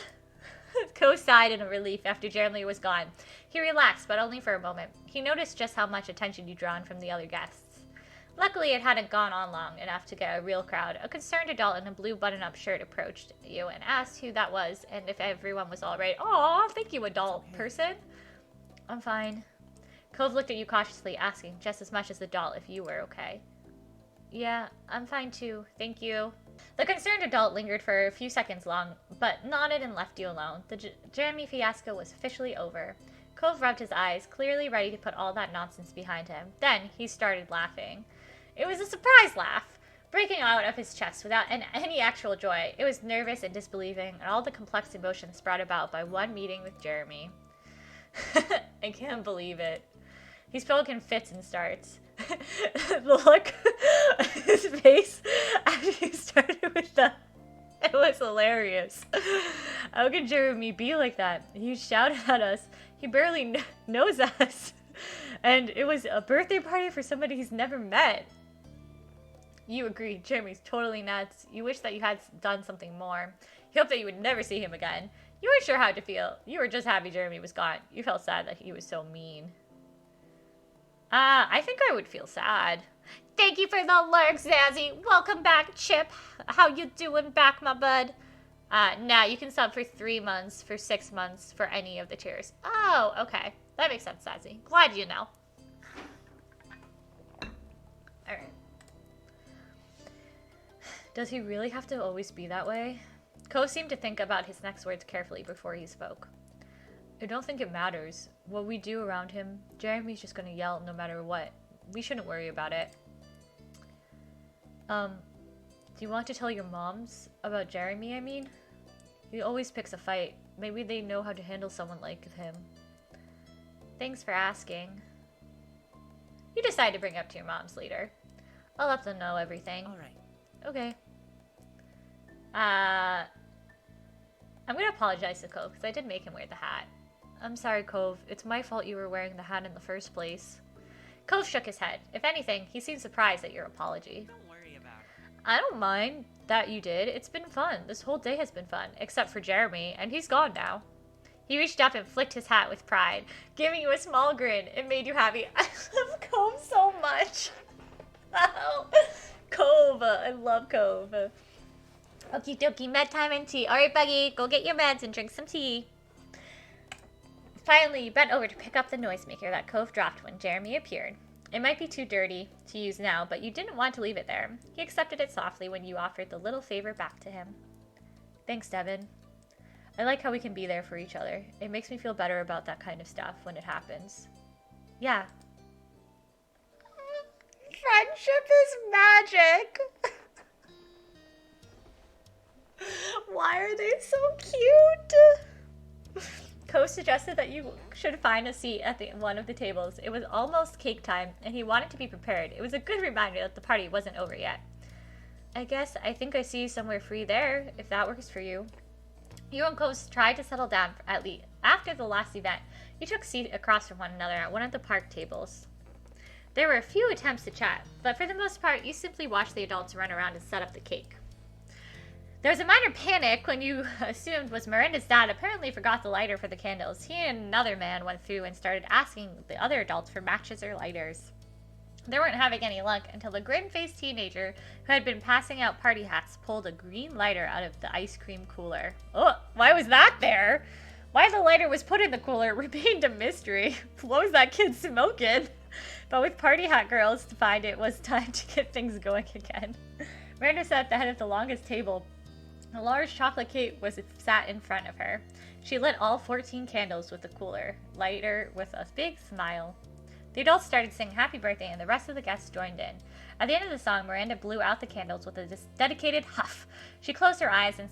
Co sighed in relief after Jeremy was gone. He relaxed, but only for a moment. He noticed just how much attention you drawn from the other guests. Luckily, it hadn't gone on long enough to get a real crowd. A concerned adult in a blue button-up shirt approached you and asked who that was and if everyone was all right. Aw, thank you, adult person. I'm fine. Cove looked at you cautiously, asking just as much as the doll if you were okay. Yeah, I'm fine too. Thank you. The concerned adult lingered for a few seconds long, but nodded and left you alone. The Jeremy fiasco was officially over. Cove rubbed his eyes, clearly ready to put all that nonsense behind him. Then he started laughing. It was a surprise laugh, breaking out of his chest without any actual joy. It was nervous and disbelieving, and all the complex emotions brought about by one meeting with Jeremy. I can't believe it. He spoke in fits and starts. The look on his face after he started with that, it was hilarious. How could Jeremy be like that? He shouted at us. He barely knows us. And it was a birthday party for somebody he's never met. You agreed. Jeremy's totally nuts. You wish that you had done something more. You hoped that you would never see him again. You weren't sure how to feel. You were just happy Jeremy was gone. You felt sad that he was so mean. I think I would feel sad. Thank you for the lurk, Zazzy. Welcome back, Chip. How you doing back, my bud? Nah, you can sub for 3 months, for 6 months, for any of the tiers. Oh, okay. That makes sense, Zazzy. Glad you know. Alright. Does he really have to always be that way? Ko seemed to think about his next words carefully before he spoke. I don't think it matters. What we do around him, Jeremy's just gonna yell no matter what. We shouldn't worry about it. Do you want to tell your moms about Jeremy, I mean? He always picks a fight. Maybe they know how to handle someone like him. Thanks for asking. You decide to bring up to your moms later. I'll let them know everything. Alright. Okay. I'm gonna apologize to Cove, because I did make him wear the hat. I'm sorry, Cove. It's my fault you were wearing the hat in the first place. Cove shook his head. If anything, he seemed surprised at your apology. Don't worry about it. I don't mind that you did. It's been fun. This whole day has been fun, except for Jeremy, and he's gone now. He reached up and flicked his hat with pride, giving you a small grin. It made you happy. I love Cove so much. Oh, Cove. I love Cove. Okie dokie, med time and tea. Alright, Buggy, go get your meds and drink some tea. Finally, you bent over to pick up the noisemaker that Cove dropped when Jeremy appeared. It might be too dirty to use now, but you didn't want to leave it there. He accepted it softly when you offered the little favor back to him. Thanks, Devin. I like how we can be there for each other. It makes me feel better about that kind of stuff when it happens. Yeah. Friendship is magic. Why are they so cute? Ko suggested that you should find a seat at one of the tables. It was almost cake time, and he wanted to be prepared. It was a good reminder that the party wasn't over yet. I think I see somewhere free there, if that works for you. You and Ko tried to settle down at least. After the last event, you took seats across from one another at one of the park tables. There were a few attempts to chat, but for the most part, you simply watched the adults run around and set up the cake. There was a minor panic when you assumed was Miranda's dad apparently forgot the lighter for the candles. He and another man went through and started asking the other adults for matches or lighters. They weren't having any luck until the grim-faced teenager who had been passing out party hats pulled a green lighter out of the ice cream cooler. Oh, why was that there? Why the lighter was put in the cooler remained a mystery. What was that kid smoking? But with party hat girls to find it was time to get things going again. Miranda sat at the head of the longest table. A large chocolate cake sat in front of her. She lit all 14 candles with the cooler lighter with a big smile. The adults started singing happy birthday and the rest of the guests joined in. At the end of the song, Miranda blew out the candles with a dedicated huff. She closed her eyes and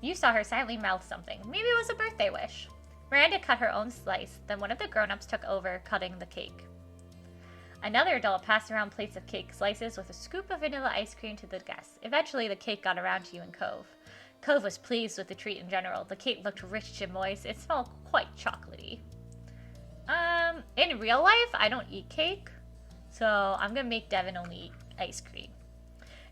you saw her silently mouth something. Maybe it was a birthday wish. Miranda cut her own slice, then one of the grown-ups took over cutting the cake. Another adult passed around plates of cake slices with a scoop of vanilla ice cream to the guests. Eventually, the cake got around to you and Cove. Cove was pleased with the treat in general. The cake looked rich and moist. It smelled quite chocolatey. In real life, I don't eat cake, so I'm gonna make Devin only eat ice cream.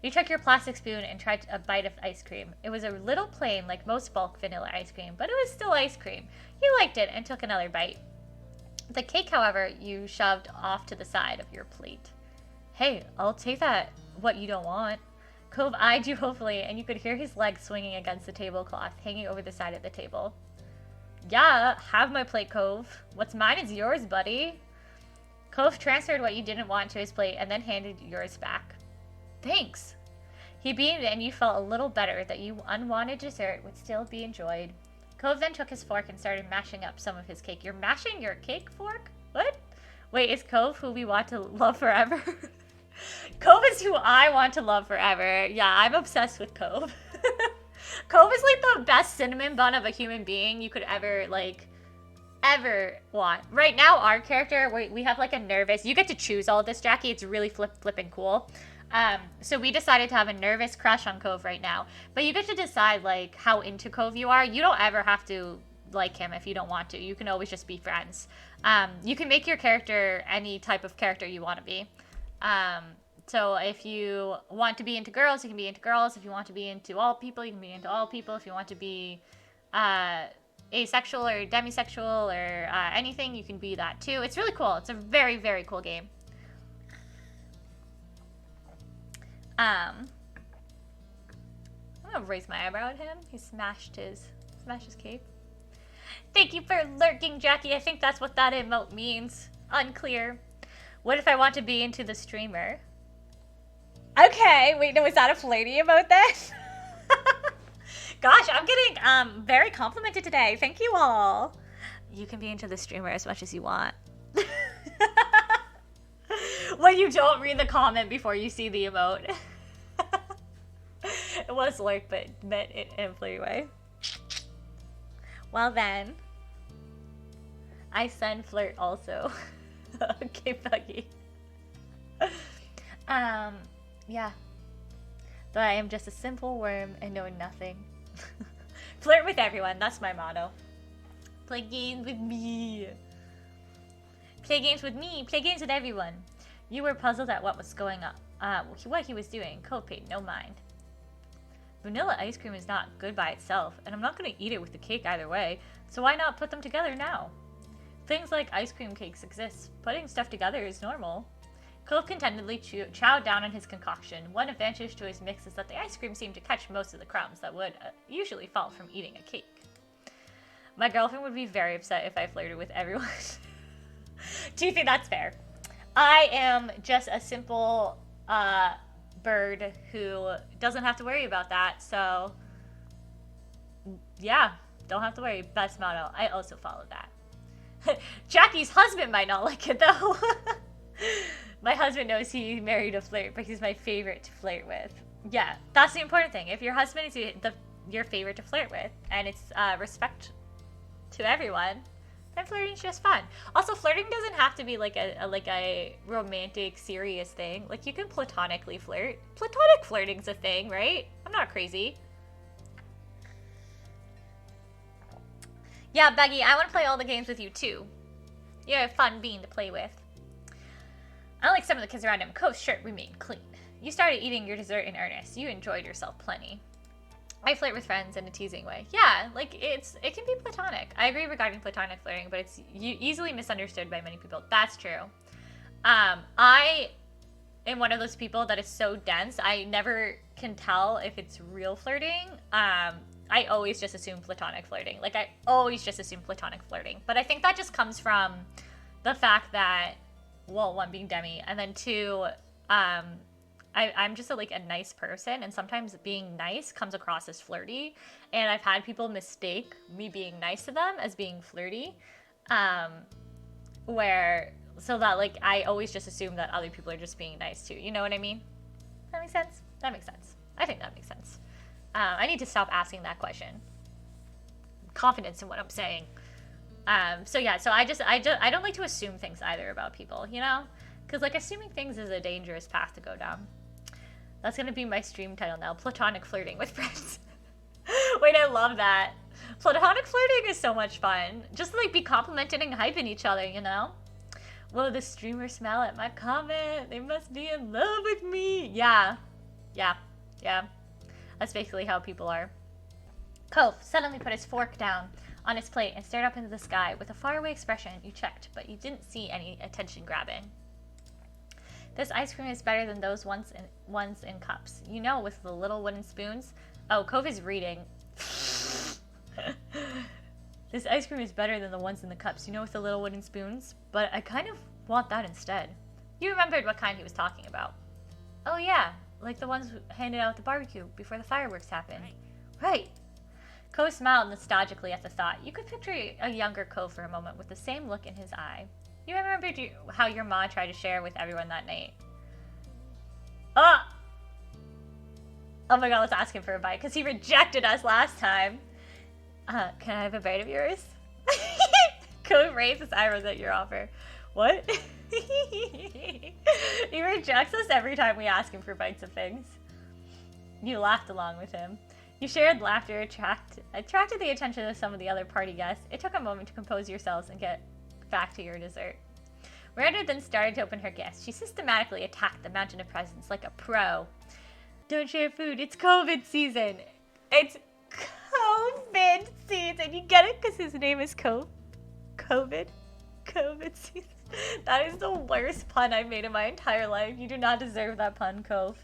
You took your plastic spoon and tried a bite of ice cream. It was a little plain, like most bulk vanilla ice cream, but it was still ice cream. You liked it and took another bite. The cake, however, you shoved off to the side of your plate. Hey, I'll take that, what you don't want. Cove eyed you hopefully, and you could hear his legs swinging against the tablecloth, hanging over the side of the table. Yeah, have my plate, Cove. What's mine is yours, buddy. Cove transferred what you didn't want to his plate and then handed yours back. Thanks. He beamed and you felt a little better that your unwanted dessert would still be enjoyed. Cove then took his fork and started mashing up some of his cake. You're mashing your cake fork? What? Wait, is Cove who we want to love forever? Cove is who I want to love forever. Yeah, I'm obsessed with Cove. Cove is like the best cinnamon bun of a human being you could ever, like, ever want. Right now, our character, we have like a nervous, you get to choose all of this, Jackie. It's really flipping cool. So we decided to have a nervous crush on Cove right now. But you get to decide, like, how into Cove you are. You don't ever have to like him if you don't want to. You can always just be friends. You can make your character any type of character you want to be. So if you want to be into girls, you can be into girls. If you want to be into all people, you can be into all people. If you want to be asexual or demisexual or anything, you can be that too. It's really cool. It's a very, very cool game. I'm gonna raise my eyebrow at him. He smashed his cape. Thank you for lurking, Jackie. I think that's what that emote means. Unclear. What if I want to be into the streamer? Okay, wait, no, is that a flirty emote then? Gosh, I'm getting very complimented today. Thank you all. You can be into the streamer as much as you want. When you don't read the comment before you see the emote. It was lurk, but meant it in a flirty way. Well then, I send flirt also. Okay, Buggy. Yeah. Though I am just a simple worm and know nothing. Flirt with everyone, that's my motto. Play games with me. Play games with me, play games with everyone. You were puzzled at what was going on, what he was doing. Cove paid no mind. Vanilla ice cream is not good by itself, and I'm not going to eat it with the cake either way, so why not put them together now? Things like ice cream cakes exist. Putting stuff together is normal. Cove contentedly chowed down on his concoction. One advantage to his mix is that the ice cream seemed to catch most of the crumbs that would usually fall from eating a cake. My girlfriend would be very upset if I flirted with everyone. Do you think that's fair? I am just a simple bird who doesn't have to worry about that, so yeah, don't have to worry. Best motto. I also follow that. Jackie's husband might not like it though. My husband knows he married a flirt, but he's my favorite to flirt with. Yeah, that's the important thing. If your husband is your favorite to flirt with, and it's respect to everyone, then flirting's just fun. Also, flirting doesn't have to be like a romantic, serious thing. Like, you can platonically flirt. Platonic flirting's a thing, right? I'm not crazy. Yeah, Beggy, I want to play all the games with you too. You're a fun bean to play with. Unlike some of the kids around him, Cove's shirt remained clean. You started eating your dessert in earnest. You enjoyed yourself plenty. I flirt with friends in a teasing way. Yeah, like, it can be platonic. I agree regarding platonic flirting, but it's easily misunderstood by many people. That's true. I am one of those people that is so dense, I never can tell if it's real flirting. I always just assume platonic flirting. Like, I always just assume platonic flirting. But I think that just comes from the fact that, well, one, being Demi, and then two, I'm just a nice person, and sometimes being nice comes across as flirty, and I've had people mistake me being nice to them as being flirty, so that, like, I always just assume that other people are just being nice too. You know what I mean? That makes sense? That makes sense. I think that makes sense. I need to stop asking that question. Confidence in what I'm saying. So yeah, so I don't like to assume things either about people, you know? Because, like, assuming things is a dangerous path to go down. That's going to be my stream title now. Platonic flirting with friends. Wait, I love that. Platonic flirting is so much fun. Just, like, be complimenting and hyping each other, you know? Will the streamer smile at my comment? They must be in love with me. Yeah. Yeah. Yeah. That's basically how people are. Cove suddenly put his fork down on his plate and stared up into the sky with a faraway expression. You checked, but you didn't see any attention grabbing. This ice cream is better than those ones in cups. You know, with the little wooden spoons. Oh, Cove is reading. This ice cream is better than the ones in the cups, you know, with the little wooden spoons. But I kind of want that instead. You remembered what kind he was talking about. Oh yeah, like the ones handed out at the barbecue before the fireworks happened. Right. Cove smiled nostalgically at the thought. You could picture a younger Cove for a moment with the same look in his eye. You remembered how your ma tried to share with everyone that night. Oh my god, let's ask him for a bite, because he rejected us last time. Can I have a bite of yours? Cove raised his eyebrows at your offer. What? He rejects us every time we ask him for bites of things. You laughed along with him. You shared laughter, attracted the attention of some of the other party guests. It took a moment to compose yourselves and get back to your dessert. Miranda then started to open her gifts. She systematically attacked the mountain of presents like a pro. Don't share food. It's COVID season. It's COVID season. You get it? Because his name is Cove. COVID season. That is the worst pun I've made in my entire life. You do not deserve that pun, Cove.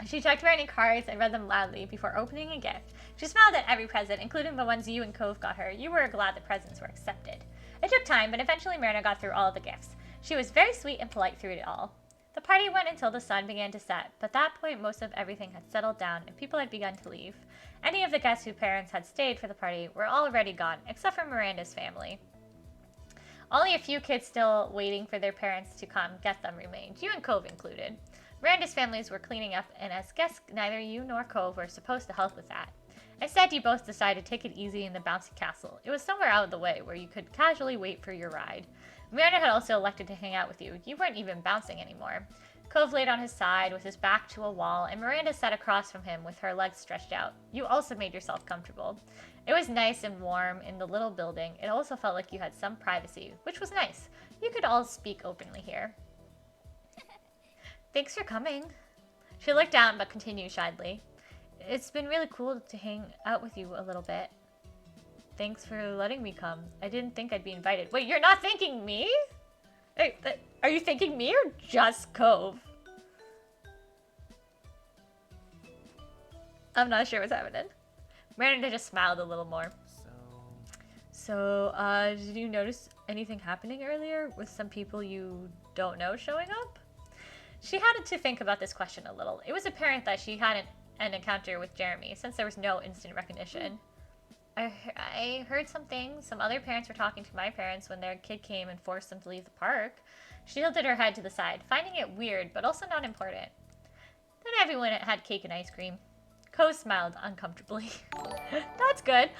She checked for any cards and read them loudly before opening a gift. She smiled at every present, including the ones you and Cove got her. You were glad the presents were accepted. It took time, but eventually Miranda got through all of the gifts. She was very sweet and polite through it all. The party went until the sun began to set, but at that point most of everything had settled down and people had begun to leave. Any of the guests whose parents had stayed for the party were already gone, except for Miranda's family. Only a few kids still waiting for their parents to come get them remained, you and Cove included. Miranda's families were cleaning up, and as guests, neither you nor Cove were supposed to help with that. Instead, you both decided to take it easy in the bouncy castle. It was somewhere out of the way, where you could casually wait for your ride. Miranda had also elected to hang out with you. You weren't even bouncing anymore. Cove laid on his side with his back to a wall, and Miranda sat across from him with her legs stretched out. You also made yourself comfortable. It was nice and warm in the little building. It also felt like you had some privacy, which was nice. You could all speak openly here. Thanks for coming. She looked down but continued shyly. It's been really cool to hang out with you a little bit. Thanks for letting me come. I didn't think I'd be invited. Wait, you're not thanking me? Hey, are you thanking me or just Cove? I'm not sure what's happening. Miranda just smiled a little more. So, did you notice anything happening earlier with some people you don't know showing up? She had to think about this question a little. It was apparent that she had an encounter with Jeremy, since there was no instant recognition. I heard some things. Some other parents were talking to my parents when their kid came and forced them to leave the park. She tilted her head to the side, finding it weird, but also not important. Then everyone had cake and ice cream. Cove smiled uncomfortably. That's good.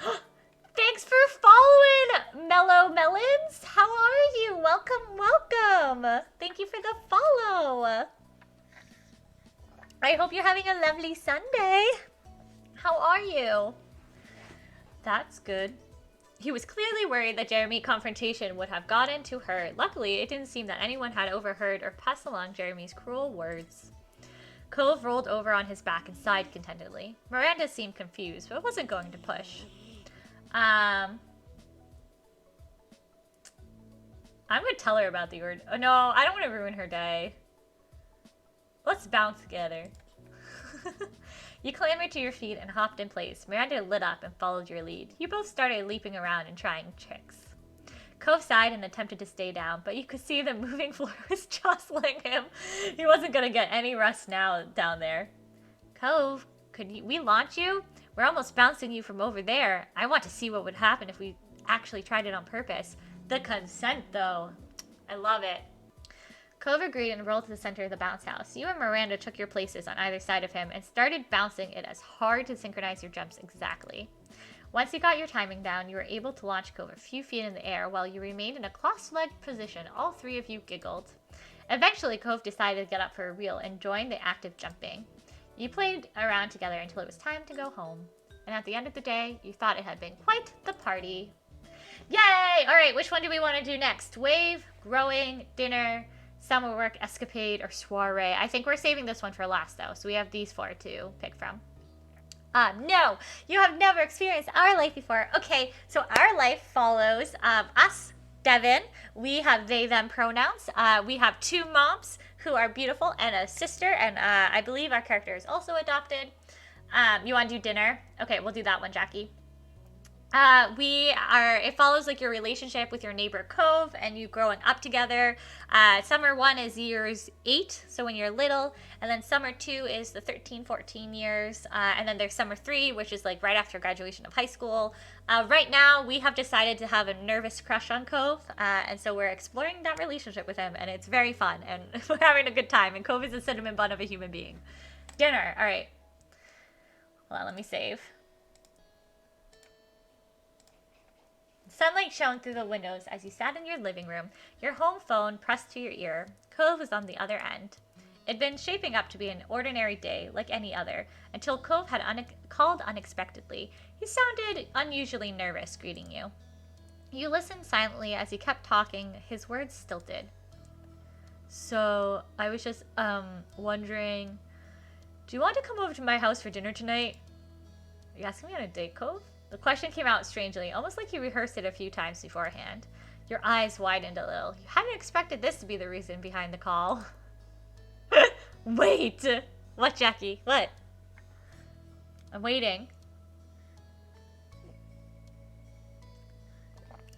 Thanks for following, Mellow Melons. How are you? Welcome, welcome. Thank you for the follow. I hope you're having a lovely Sunday. How are you? That's good. He was clearly worried that Jeremy's confrontation would have gotten to her. Luckily, it didn't seem that anyone had overheard or passed along Jeremy's cruel words. Cove rolled over on his back and sighed contentedly. Miranda seemed confused, but wasn't going to push. I'm gonna tell her about the order. Oh, no, I don't want to ruin her day. Let's bounce together. You clambered to your feet and hopped in place. Miranda lit up and followed your lead. You both started leaping around and trying tricks. Cove sighed and attempted to stay down, but you could see the moving floor was jostling him. He wasn't going to get any rest now down there. Cove, could we launch you? We're almost bouncing you from over there. I want to see what would happen if we actually tried it on purpose. The consent, though. I love it. Cove agreed and rolled to the center of the bounce house. You and Miranda took your places on either side of him and started bouncing it as hard to synchronize your jumps exactly. Once you got your timing down, you were able to launch Cove a few feet in the air while you remained in a cross-legged position. All three of you giggled. Eventually, Cove decided to get up for a reel and join the active jumping. You played around together until it was time to go home. And at the end of the day, you thought it had been quite the party. Yay! Alright, which one do we want to do next? Wave, growing, dinner, summer work, escapade, or soiree? I think we're saving this one for last, though, so we have these four to pick from. No, you have never experienced our life before. Okay, so our life follows us Devin. We have they, them pronouns. We have 2 moms who are beautiful and a sister, and I believe our character is also adopted. You want to do dinner? Okay, we'll do that one, Jackie. It follows like your relationship with your neighbor Cove and you growing up together. Summer 1 is years 8, so when you're little, and then summer 2 is the 13, 14 years, and then there's summer 3, which is like right after graduation of high school. Right now, we have decided to have a nervous crush on Cove, and so we're exploring that relationship with him, and it's very fun, and we're having a good time, and Cove is a cinnamon bun of a human being. Dinner, all right. Hold on, let me save. Sunlight shone through the windows as you sat in your living room, your home phone pressed to your ear. Cove was on the other end. It'd been shaping up to be an ordinary day, like any other, until Cove had called unexpectedly. He sounded unusually nervous greeting you. You listened silently as he kept talking, his words stilted. So, I was just, wondering, do you want to come over to my house for dinner tonight? Are you asking me on a date, Cove? The question came out strangely, almost like you rehearsed it a few times beforehand. Your eyes widened a little. You hadn't expected this to be the reason behind the call. Wait! What, Jackie? What? I'm waiting.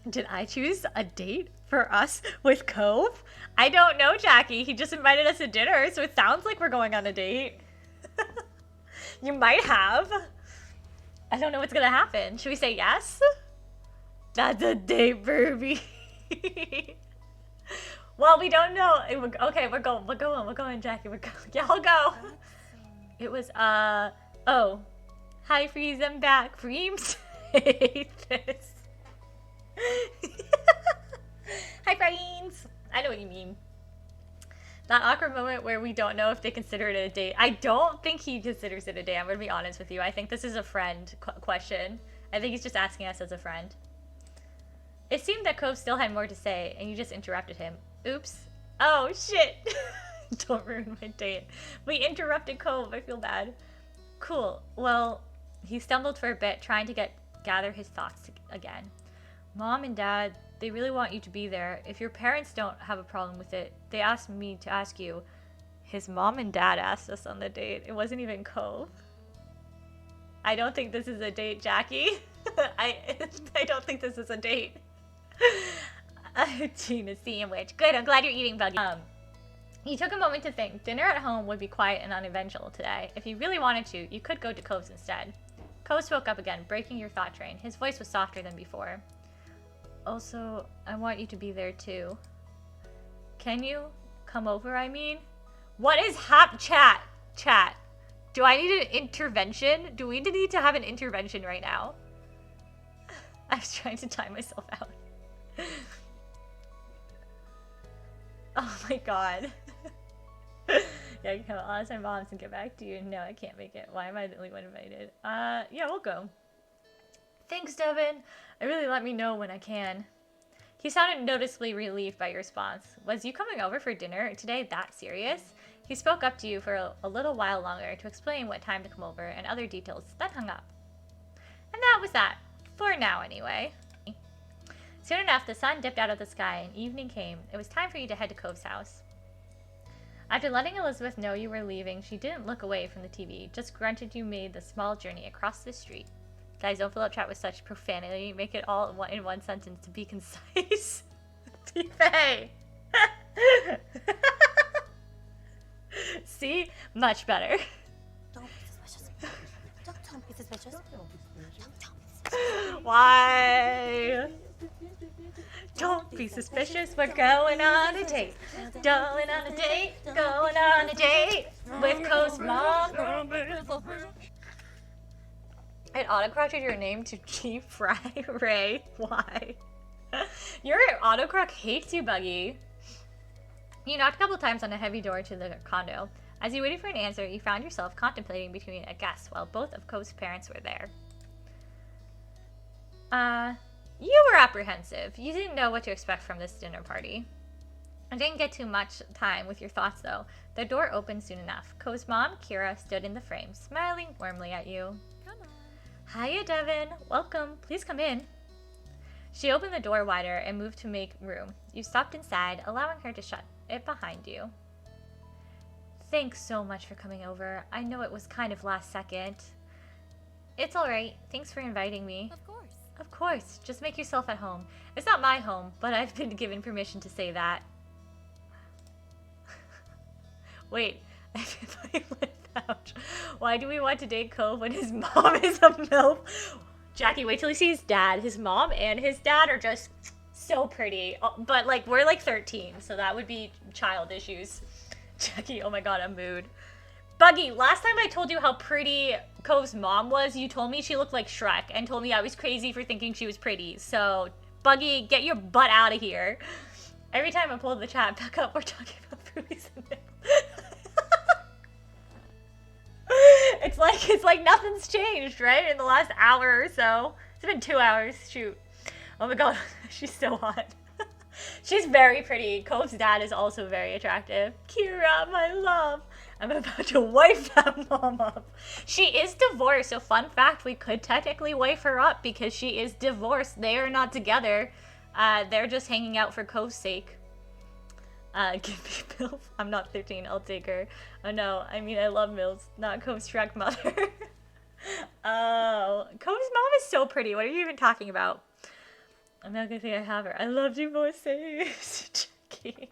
Did I choose a date for us with Cove? I don't know, Jackie. He just invited us to dinner, so it sounds like we're going on a date. You might have. I don't know what's gonna happen. Should we say yes? That's a date, Barbie. Well, we don't know. Okay, we're going, Jackie. We're going. Yeah, I'll go. It was, oh. Hi, Freeze, I'm back. Freems. Hate this. Hi, friends. I know what you mean. That awkward moment where we don't know if they consider it a date. I don't think he considers it a date. I'm going to be honest with you. I think this is a friend question. I think he's just asking us as a friend. It seemed that Cove still had more to say, and you just interrupted him. Oops. Oh, shit. Don't ruin my date. We interrupted Cove. I feel bad. Cool. Well, he stumbled for a bit, trying to gather his thoughts again. Mom and Dad, they really want you to be there. If your parents don't have a problem with it, they asked me to ask you. His mom and dad asked us on the date. It wasn't even Cove. I don't think this is a date, Jackie. I don't think this is a date. Gina sandwich. Good, I'm glad you're eating, Buggy. You took a moment to think. Dinner at home would be quiet and uneventful today. If you really wanted to, you could go to Cove's instead. Cove spoke up again, breaking your thought train. His voice was softer than before. Also, I want you to be there too. Can you come over, I mean? What is chat? Chat. Do I need an intervention? Do we need to have an intervention right now? I was trying to time myself out. Oh my god. Yeah, I can come out my moms and get back to you. No, I can't make it. Why am I the only one invited? Yeah, we'll go. Thanks, Devin. Really let me know when I can. He sounded noticeably relieved by your response. Was you coming over for dinner today that serious? He spoke up to you for a little while longer to explain what time to come over and other details, then hung up. And that was that. For now, anyway. Soon enough, the sun dipped out of the sky and evening came. It was time for you to head to Cove's house. After letting Elizabeth know you were leaving, she didn't look away from the TV, just grunted you made the small journey across the street. Guys, don't fill up chat with such profanity. Make it all in one sentence to be concise. T-Fay. See? Much better. Don't be suspicious. Don't be suspicious. Why? Don't be suspicious. We're going on a date. Going on a date. Going on a date with Cove's mom. It autocorrected your name to G. Fry Ray. Why? Your autocorrect hates you, Buggy. You knocked a couple times on the heavy door to the condo. As you waited for an answer, you found yourself contemplating between a guest while both of Cove's parents were there. You were apprehensive. You didn't know what to expect from this dinner party. I didn't get too much time with your thoughts, though. The door opened soon enough. Cove's mom, Kira, stood in the frame, smiling warmly at you. Come on. Hiya, Devin. Welcome. Please come in. She opened the door wider and moved to make room. You stopped inside, allowing her to shut it behind you. Thanks so much for coming over. I know it was kind of last second. It's alright. Thanks for inviting me. Of course. Of course. Just make yourself at home. It's not my home, but I've been given permission to say that. Wait. If I live out, why do we want to date Cove when his mom is a MILF? Jackie, wait till you see his dad. His mom and his dad are just so pretty. But, like, we're, like, 13, so that would be child issues. Jackie, oh my god, I'm mood. Buggy, last time I told you how pretty Cove's mom was, you told me she looked like Shrek and told me I was crazy for thinking she was pretty. So, Buggy, get your butt out of here. Every time I pull the chat back up, we're talking about movies and It's like nothing's changed, right? In the last hour or so. It's been 2 hours. Shoot. Oh my god, she's so hot. She's very pretty. Cove's dad is also very attractive. Kira, my love. I'm about to wife that mom up. She is divorced, so fun fact, we could technically wife her up because she is divorced. They are not together. They're just hanging out for Cove's sake. Give me MILF. I'm not 13, I'll take her. Oh no, I mean I love MILFs, not Cove's Shrek mother. Oh, Cove's mom is so pretty. What are you even talking about? I'm not gonna say I have her. I love divorces. Jackie.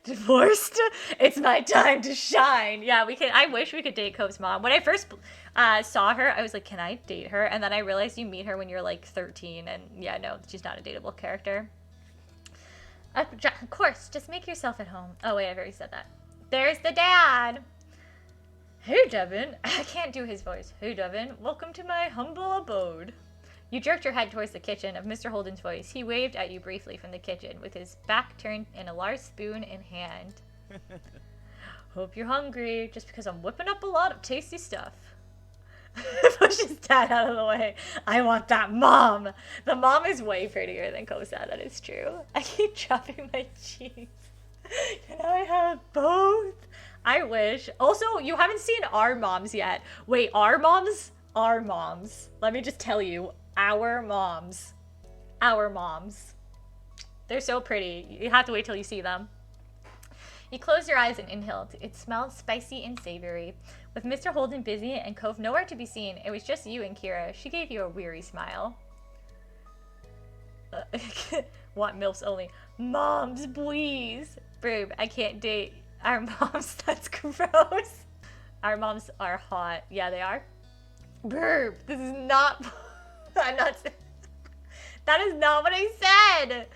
Divorced? It's my time to shine. Yeah, we can. I wish we could date Cove's mom. When I first saw her, I was like, can I date her? And then I realized you meet her when you're like 13, and yeah, no, she's not a dateable character. Of course, just make yourself at home. Oh wait, I've already said that. There's the dad. Hey Devin. I can't do his voice. Hey Devin, welcome to my humble abode. You jerked your head towards the kitchen of Mr. Holden's voice. He waved at you briefly from the kitchen with his back turned and a large spoon in hand. Hope you're hungry, just because I'm whipping up a lot of tasty stuff. Push his dad out of the way. I want that mom. The mom is way prettier than Cove's dad, that is true. I keep dropping my cheeks. Can I have both? I wish. Also, you haven't seen our moms yet. Wait, our moms? Our moms. Let me just tell you. Our moms. Our moms. They're so pretty. You have to wait till you see them. You closed your eyes and inhaled. It smelled spicy and savory. With Mr. Holden busy and Cove nowhere to be seen, it was just you and Kira. She gave you a weary smile. Want MILFs only. Moms, please. Babe, I can't date our moms. That's gross. Our moms are hot. Yeah, they are. Burp. This is not... I'm not... That is not what I said.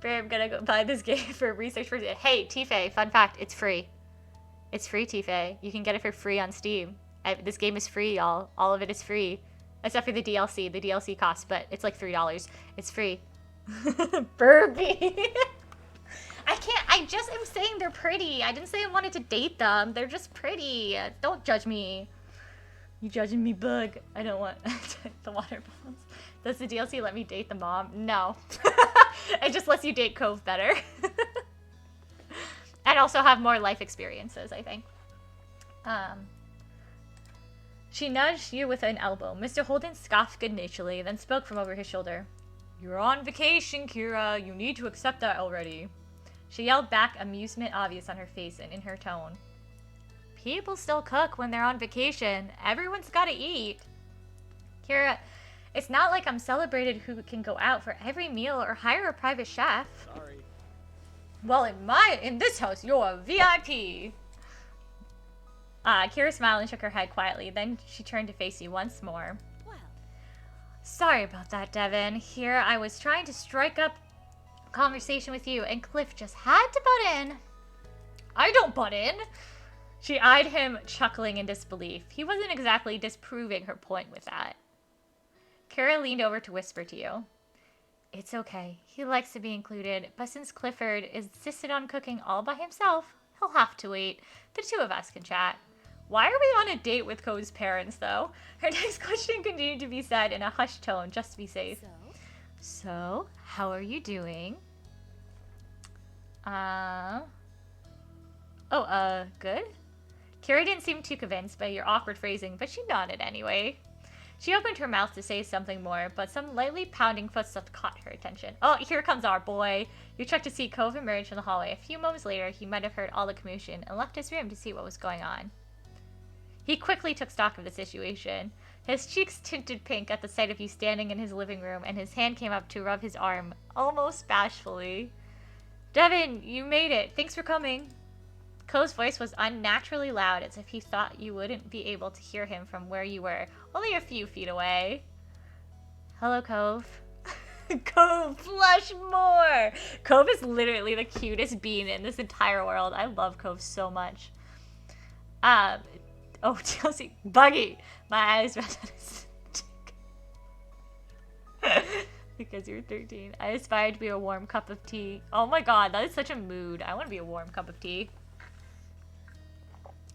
Babe, I'm gonna go buy this game for research for... Hey, Tifa, fun fact, it's free. It's free, Tifa. You can get it for free on Steam. This game is free, y'all. All of it is free. Except for the DLC. The DLC costs, but it's like $3. It's free. Burpee. I just am saying they're pretty. I didn't say I wanted to date them. They're just pretty. Don't judge me. You judging me, bug. I don't want the water bottles. Does the DLC let me date the mom? No. It just lets you date Cove better. And also have more life experiences, I think. She nudged you with an elbow. Mr. Holden scoffed good-naturedly, then spoke from over his shoulder. You're on vacation, Kira. You need to accept that already. She yelled back, amusement obvious on her face and in her tone. People still cook when they're on vacation. Everyone's gotta eat. Kira, it's not like I'm celebrated who can go out for every meal or hire a private chef. Sorry. Well, in this house, you're a VIP. Kira smiled and shook her head quietly. Then she turned to face you once more. Well, Sorry about that, Devin. Here, I was trying to strike up conversation with you, and Cliff just had to butt in. I don't butt in. She eyed him, chuckling in disbelief. He wasn't exactly disproving her point with that. Kira leaned over to whisper to you. It's okay. He likes to be included, but since Clifford insisted on cooking all by himself, he'll have to wait. The two of us can chat. Why are we on a date with Cove's parents, though? Her next question continued to be said in a hushed tone, just to be safe. So, how are you doing? Good? Kira didn't seem too convinced by your awkward phrasing, but she nodded anyway. She opened her mouth to say something more, but some lightly pounding footsteps caught her attention. Oh, here comes our boy. You checked to see Cove emerge from the hallway. A few moments later, he might have heard all the commotion and left his room to see what was going on. He quickly took stock of the situation. His cheeks tinted pink at the sight of you standing in his living room, and his hand came up to rub his arm, almost bashfully. Devin, you made it. Thanks for coming. Cove's voice was unnaturally loud, as if he thought you wouldn't be able to hear him from where you were, only a few feet away. Hello, Cove. Cove, flush more! Cove is literally the cutest bean in this entire world. I love Cove so much. Oh, Chelsea, Buggy! My eyes read on his stick. Because you're 13. I aspire to be a warm cup of tea. Oh my god, that is such a mood. I want to be a warm cup of tea.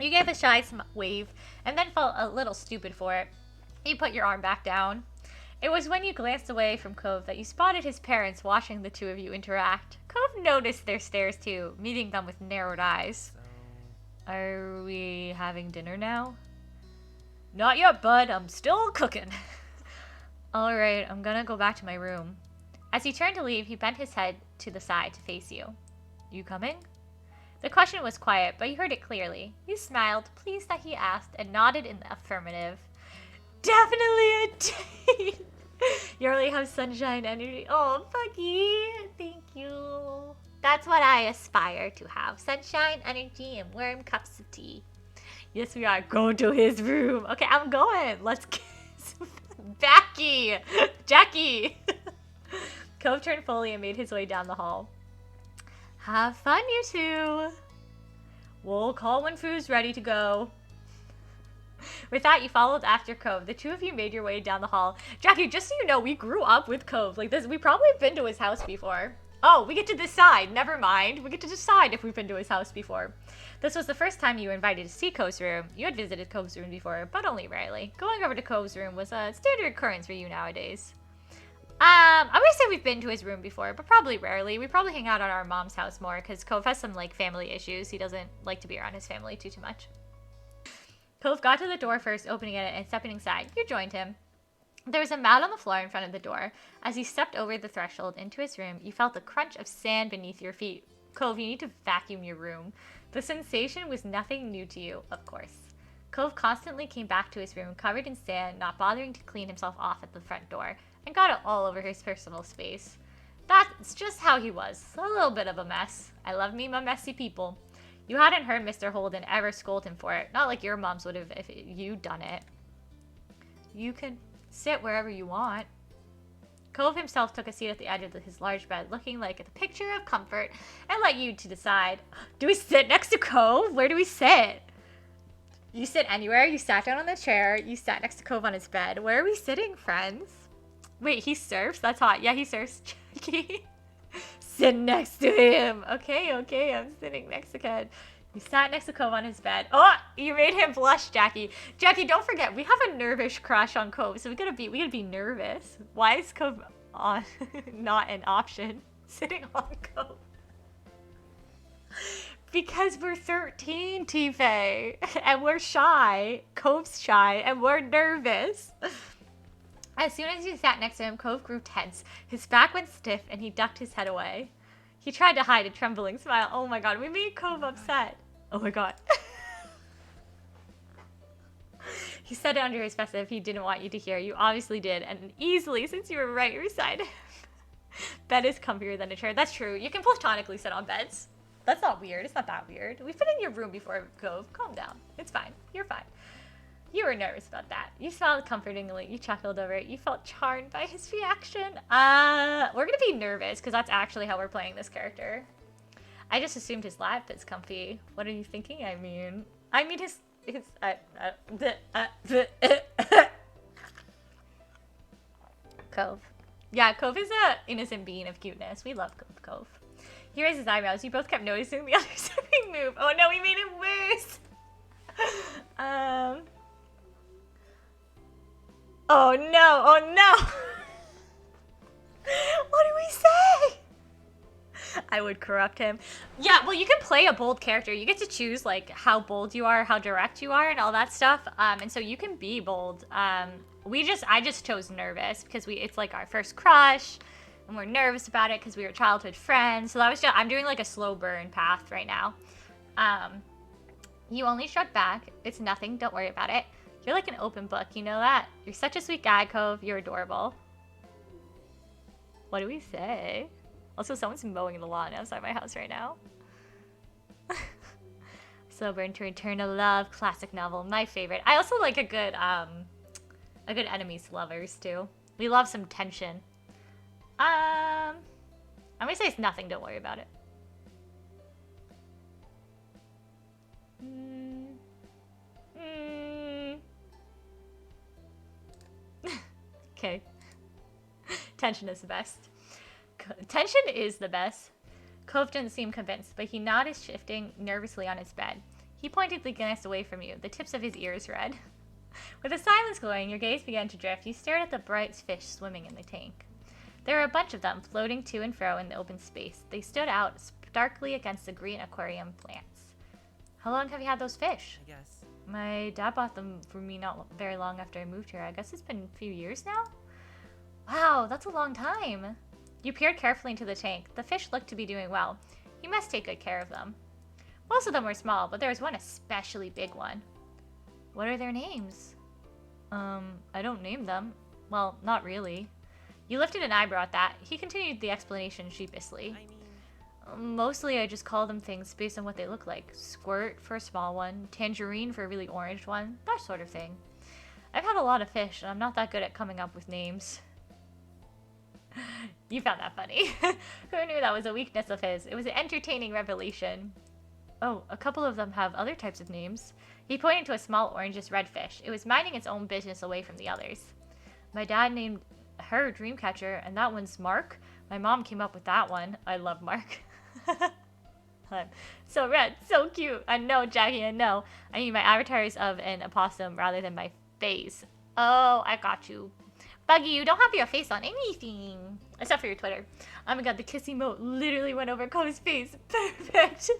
You gave a shy wave, and then felt a little stupid for it. You put your arm back down. It was when you glanced away from Cove that you spotted his parents watching the two of you interact. Cove noticed their stares too, meeting them with narrowed eyes. Are we having dinner now? Not yet, bud. I'm still cooking. Alright, I'm gonna go back to my room. As he turned to leave, he bent his head to the side to face you. You coming? The question was quiet, but you heard it clearly. You smiled, pleased that he asked, and nodded in the affirmative. Definitely a date! You really have sunshine energy. Oh, Bucky! Thank you. That's what I aspire to have. Sunshine energy and warm cups of tea. Yes, we are. Go to his room. Okay, I'm going. Let's kiss. Jackie! Cove turned fully and made his way down the hall. Have fun, you two. We'll call when food's ready to go. With that, you followed after Cove. The two of you made your way down the hall. Jackie, just so you know, we grew up with Cove. Like this, we probably have been to his house before. Oh, we get to decide. Never mind. We get to decide if we've been to his house before. This was the first time you were invited to see Cove's room. You had visited Cove's room before, but only rarely. Going over to Cove's room was a standard occurrence for you nowadays. I would say we've been to his room before, but probably rarely. We probably hang out at our mom's house more, because Cove has some, like, family issues. He doesn't like to be around his family too much. Cove got to the door first, opening it and stepping inside. You joined him. There was a mat on the floor in front of the door. As he stepped over the threshold into his room, you felt the crunch of sand beneath your feet. Cove, you need to vacuum your room. The sensation was nothing new to you, of course. Cove constantly came back to his room covered in sand, not bothering to clean himself off at the front door, and got it all over his personal space. That's just how he was. A little bit of a mess. I love me my messy people. You hadn't heard Mr. Holden ever scold him for it. Not like your moms would have if you'd done it. You can sit wherever you want. Cove himself took a seat at the edge of his large bed, looking like a picture of comfort, and let you to decide. Do we sit next to Cove? Where do we sit? You sit anywhere. You sat down on the chair. You sat next to Cove on his bed. Where are we sitting, friends? Wait, he surfs? That's hot. Yeah, he surfs. Jackie. Sit next to him. Okay, I'm sitting next to Cove. You sat next to Cove on his bed. Oh, you made him blush, Jackie. Jackie, don't forget, we have a nervous crush on Cove, so we gotta be nervous. Why is Cove on not an option? Sitting on Cove. Because we're 13, Tifa, and we're shy. Cove's shy, and we're nervous. As soon as you sat next to him, Cove grew tense. His back went stiff, and he ducked his head away. He tried to hide a trembling smile. Oh my god, we made Cove upset. Oh my god. He said it under his breath as if he didn't want you to hear. You obviously did, and easily, since you were right beside him. Bed is comfier than a chair. That's true. You can platonically sit on beds. That's not weird. It's not that weird. We've been in your room before, Cove. Calm down. It's fine. You're fine. You were nervous about that. You smiled comfortingly. You chuckled over it. You felt charmed by his reaction. We're gonna be nervous because that's actually how we're playing this character. I just assumed his lap is comfy. What are you thinking? I mean his Cove. Yeah, Cove is a innocent being of cuteness. We love Cove. He raised his eyebrows. You both kept noticing the other's every move. Oh no, we made it worse. Oh no! What do we say? I would corrupt him. Yeah, well, you can play a bold character. You get to choose, like, how bold you are, how direct you are, and all that stuff. And so you can be bold. I just chose nervous because it's, like, our first crush, and we're nervous about it because we were childhood friends. So I'm doing, like, a slow burn path right now. You only struck back. It's nothing. Don't worry about it. You're like an open book. You know that? You're such a sweet guy, Cove. You're adorable. What do we say? Also, someone's mowing the lawn outside my house right now. Slow burn to return to love. Classic novel. My favorite. I also like a good enemies to lovers, too. We love some tension. I'm gonna say it's nothing. Don't worry about it. Okay. Tension is the best. Tension is the best. Cove didn't seem convinced, but he nodded, shifting nervously on his bed. He pointedly glanced away from you, the tips of his ears red. With the silence glowing, your gaze began to drift. You stared at the bright fish swimming in the tank. There were a bunch of them, floating to and fro in the open space. They stood out starkly against the green aquarium plants. How long have you had those fish? I guess. My dad bought them for me not very long after I moved here. I guess it's been a few years now? Wow, that's a long time. You peered carefully into the tank. The fish looked to be doing well. You must take good care of them. Most of them were small, but there was one especially big one. What are their names? I don't name them. Well, not really. You lifted an eyebrow at that. He continued the explanation sheepishly. Mostly I just call them things based on what they look like. Squirt for a small one, tangerine for a really orange one, that sort of thing. I've had a lot of fish, and I'm not that good at coming up with names. You found that funny. Who knew that was a weakness of his? It was an entertaining revelation. Oh, a couple of them have other types of names. He pointed to a small orangish red fish. It was minding its own business away from the others. My dad named her Dreamcatcher, and that one's Mark. My mom came up with that one. I love Mark. So red, so cute. I know, Jackie, I know. I mean, my avatar is of an opossum rather than my face. Oh, I got you. Buggy, you don't have your face on anything. Except for your Twitter. Oh my god, the kiss emote literally went over Cove's face. Perfect.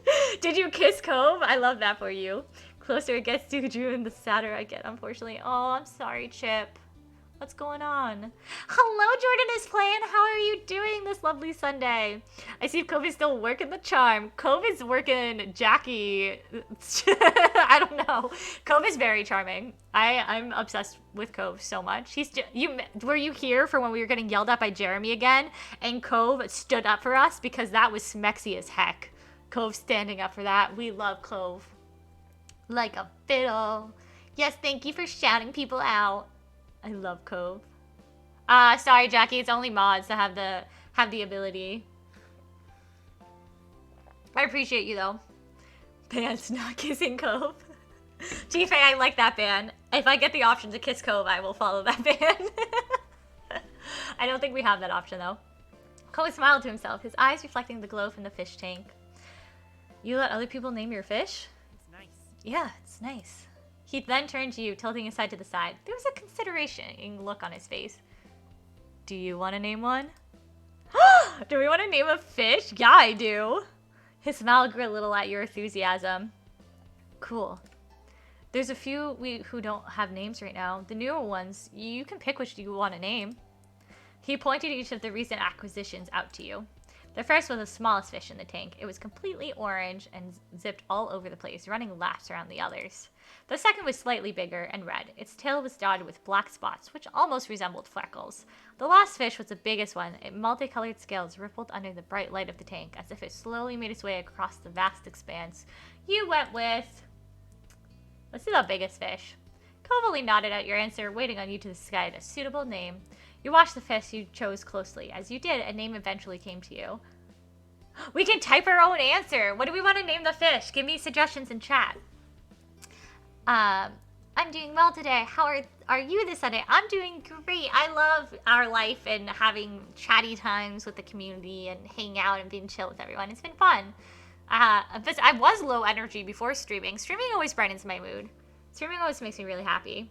Did you kiss Cove? I love that for you. Closer it gets to June, the sadder I get, unfortunately. Oh, I'm sorry, Chip. What's going on? Hello, Jordan is playing. How are you doing this lovely Sunday? I see Cove is still working the charm. Cove is working Jackie. I don't know. Cove is very charming. I'm obsessed with Cove so much. Were you here for when we were getting yelled at by Jeremy again? And Cove stood up for us because that was smexy as heck. Cove standing up for that. We love Cove. Like a fiddle. Yes, thank you for shouting people out. I love Cove. Sorry, Jackie. It's only mods that have the ability. I appreciate you though. Ban's not kissing Cove. T-Fay, I like that ban. If I get the option to kiss Cove, I will follow that ban. I don't think we have that option though. Cove smiled to himself, his eyes reflecting the glow from the fish tank. You let other people name your fish? It's nice. Yeah, it's nice. He then turned to you, tilting his head to the side. There was a consideration look on his face. Do you want to name one? Do we want to name a fish? Yeah, I do. His smile grew a little at your enthusiasm. Cool. There's a few who don't have names right now. The newer ones, you can pick which you want to name. He pointed each of the recent acquisitions out to you. The first was the smallest fish in the tank. It was completely orange and zipped all over the place, running laps around the others. The second was slightly bigger and red. Its tail was dotted with black spots, which almost resembled freckles. The last fish was the biggest one. Its multicolored scales rippled under the bright light of the tank, as if it slowly made its way across the vast expanse. You went with... Let's do the biggest fish. Cove only nodded at your answer, waiting on you to decide a suitable name. You watched the fish you chose closely. As you did, a name eventually came to you. We can type our own answer. What do we want to name the fish? Give me suggestions in chat. I'm doing well today. How are you this Sunday? I'm doing great. I love our life and having chatty times with the community and hanging out and being chill with everyone. It's been fun. But I was low energy before streaming. Streaming always brightens my mood. Streaming always makes me really happy.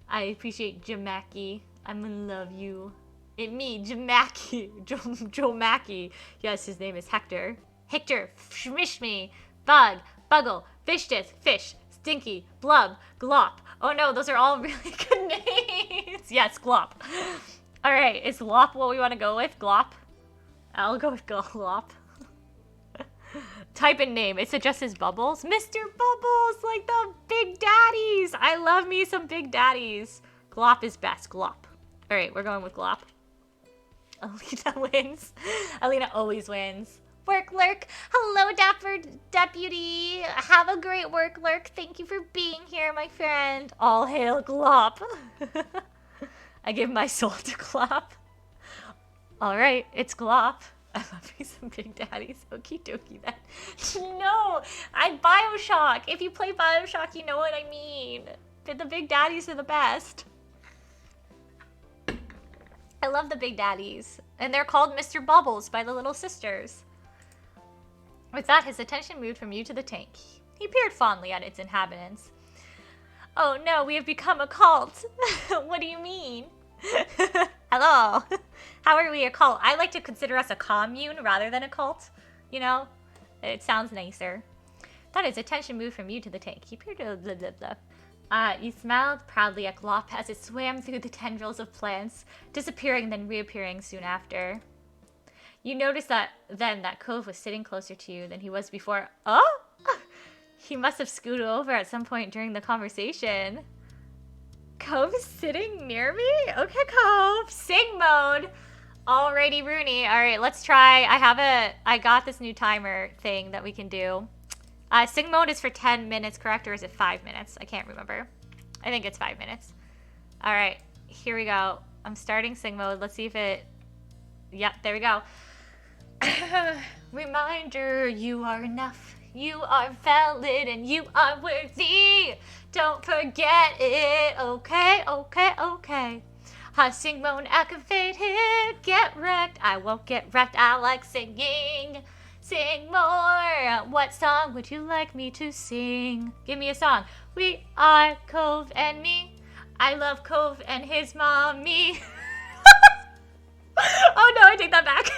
I appreciate Jamaki. I'm gonna love you. Me, Joe Mackey. Yes, his name is Hector. Hector, shmish me. Bug, Buggle, Fishteth, Fish, Stinky, Blub, Glop. Oh no, those are all really good names. Yes, Glop. Alright, is Glop what we want to go with? Glop? I'll go with Glop. Type in name. It suggests his Bubbles. Mr. Bubbles, like the Big Daddies. I love me some Big Daddies. Glop is best. Glop. Alright, we're going with Glop. Alina wins. Alina always wins. Work lurk. Hello, Dapper Deputy. Have a great work lurk. Thank you for being here, my friend. All hail Glop. I give my soul to Glop. Alright, it's Glop. I love me some Big Daddies. Okie dokie then. No, Bioshock. If you play Bioshock, you know what I mean. The Big Daddies are the best. I love the Big Daddies. And they're called Mr. Bubbles by the Little Sisters. With that, his attention moved from you to the tank. He peered fondly at its inhabitants. Oh no, we have become a cult. What do you mean? Hello. How are we a cult? I like to consider us a commune rather than a cult. You know? It sounds nicer. That his attention moved from you to the tank. He peered to blah blah blah. You smiled proudly at Glop as it swam through the tendrils of plants, disappearing then reappearing soon after. You noticed that then that Cove was sitting closer to you than he was before. Oh! He must have scooted over at some point during the conversation. Cove is sitting near me? Okay, Cove. Sing mode. Alrighty, Rooney. Alright, let's try. I got this new timer thing that we can do. Sing mode is for 10 minutes, correct? Or is it 5 minutes? I can't remember. I think it's 5 minutes. Alright, here we go. I'm starting sing mode. Let's see if it... Yep, there we go. Reminder, you are enough. You are valid and you are worthy. Don't forget it. Okay, okay, okay. Sing mode activated. Get wrecked. I won't get wrecked. I like singing. Sing more. What song would you like me to sing? Give me a song. We are Cove and me. I love Cove and his mommy. Oh no, I take that back.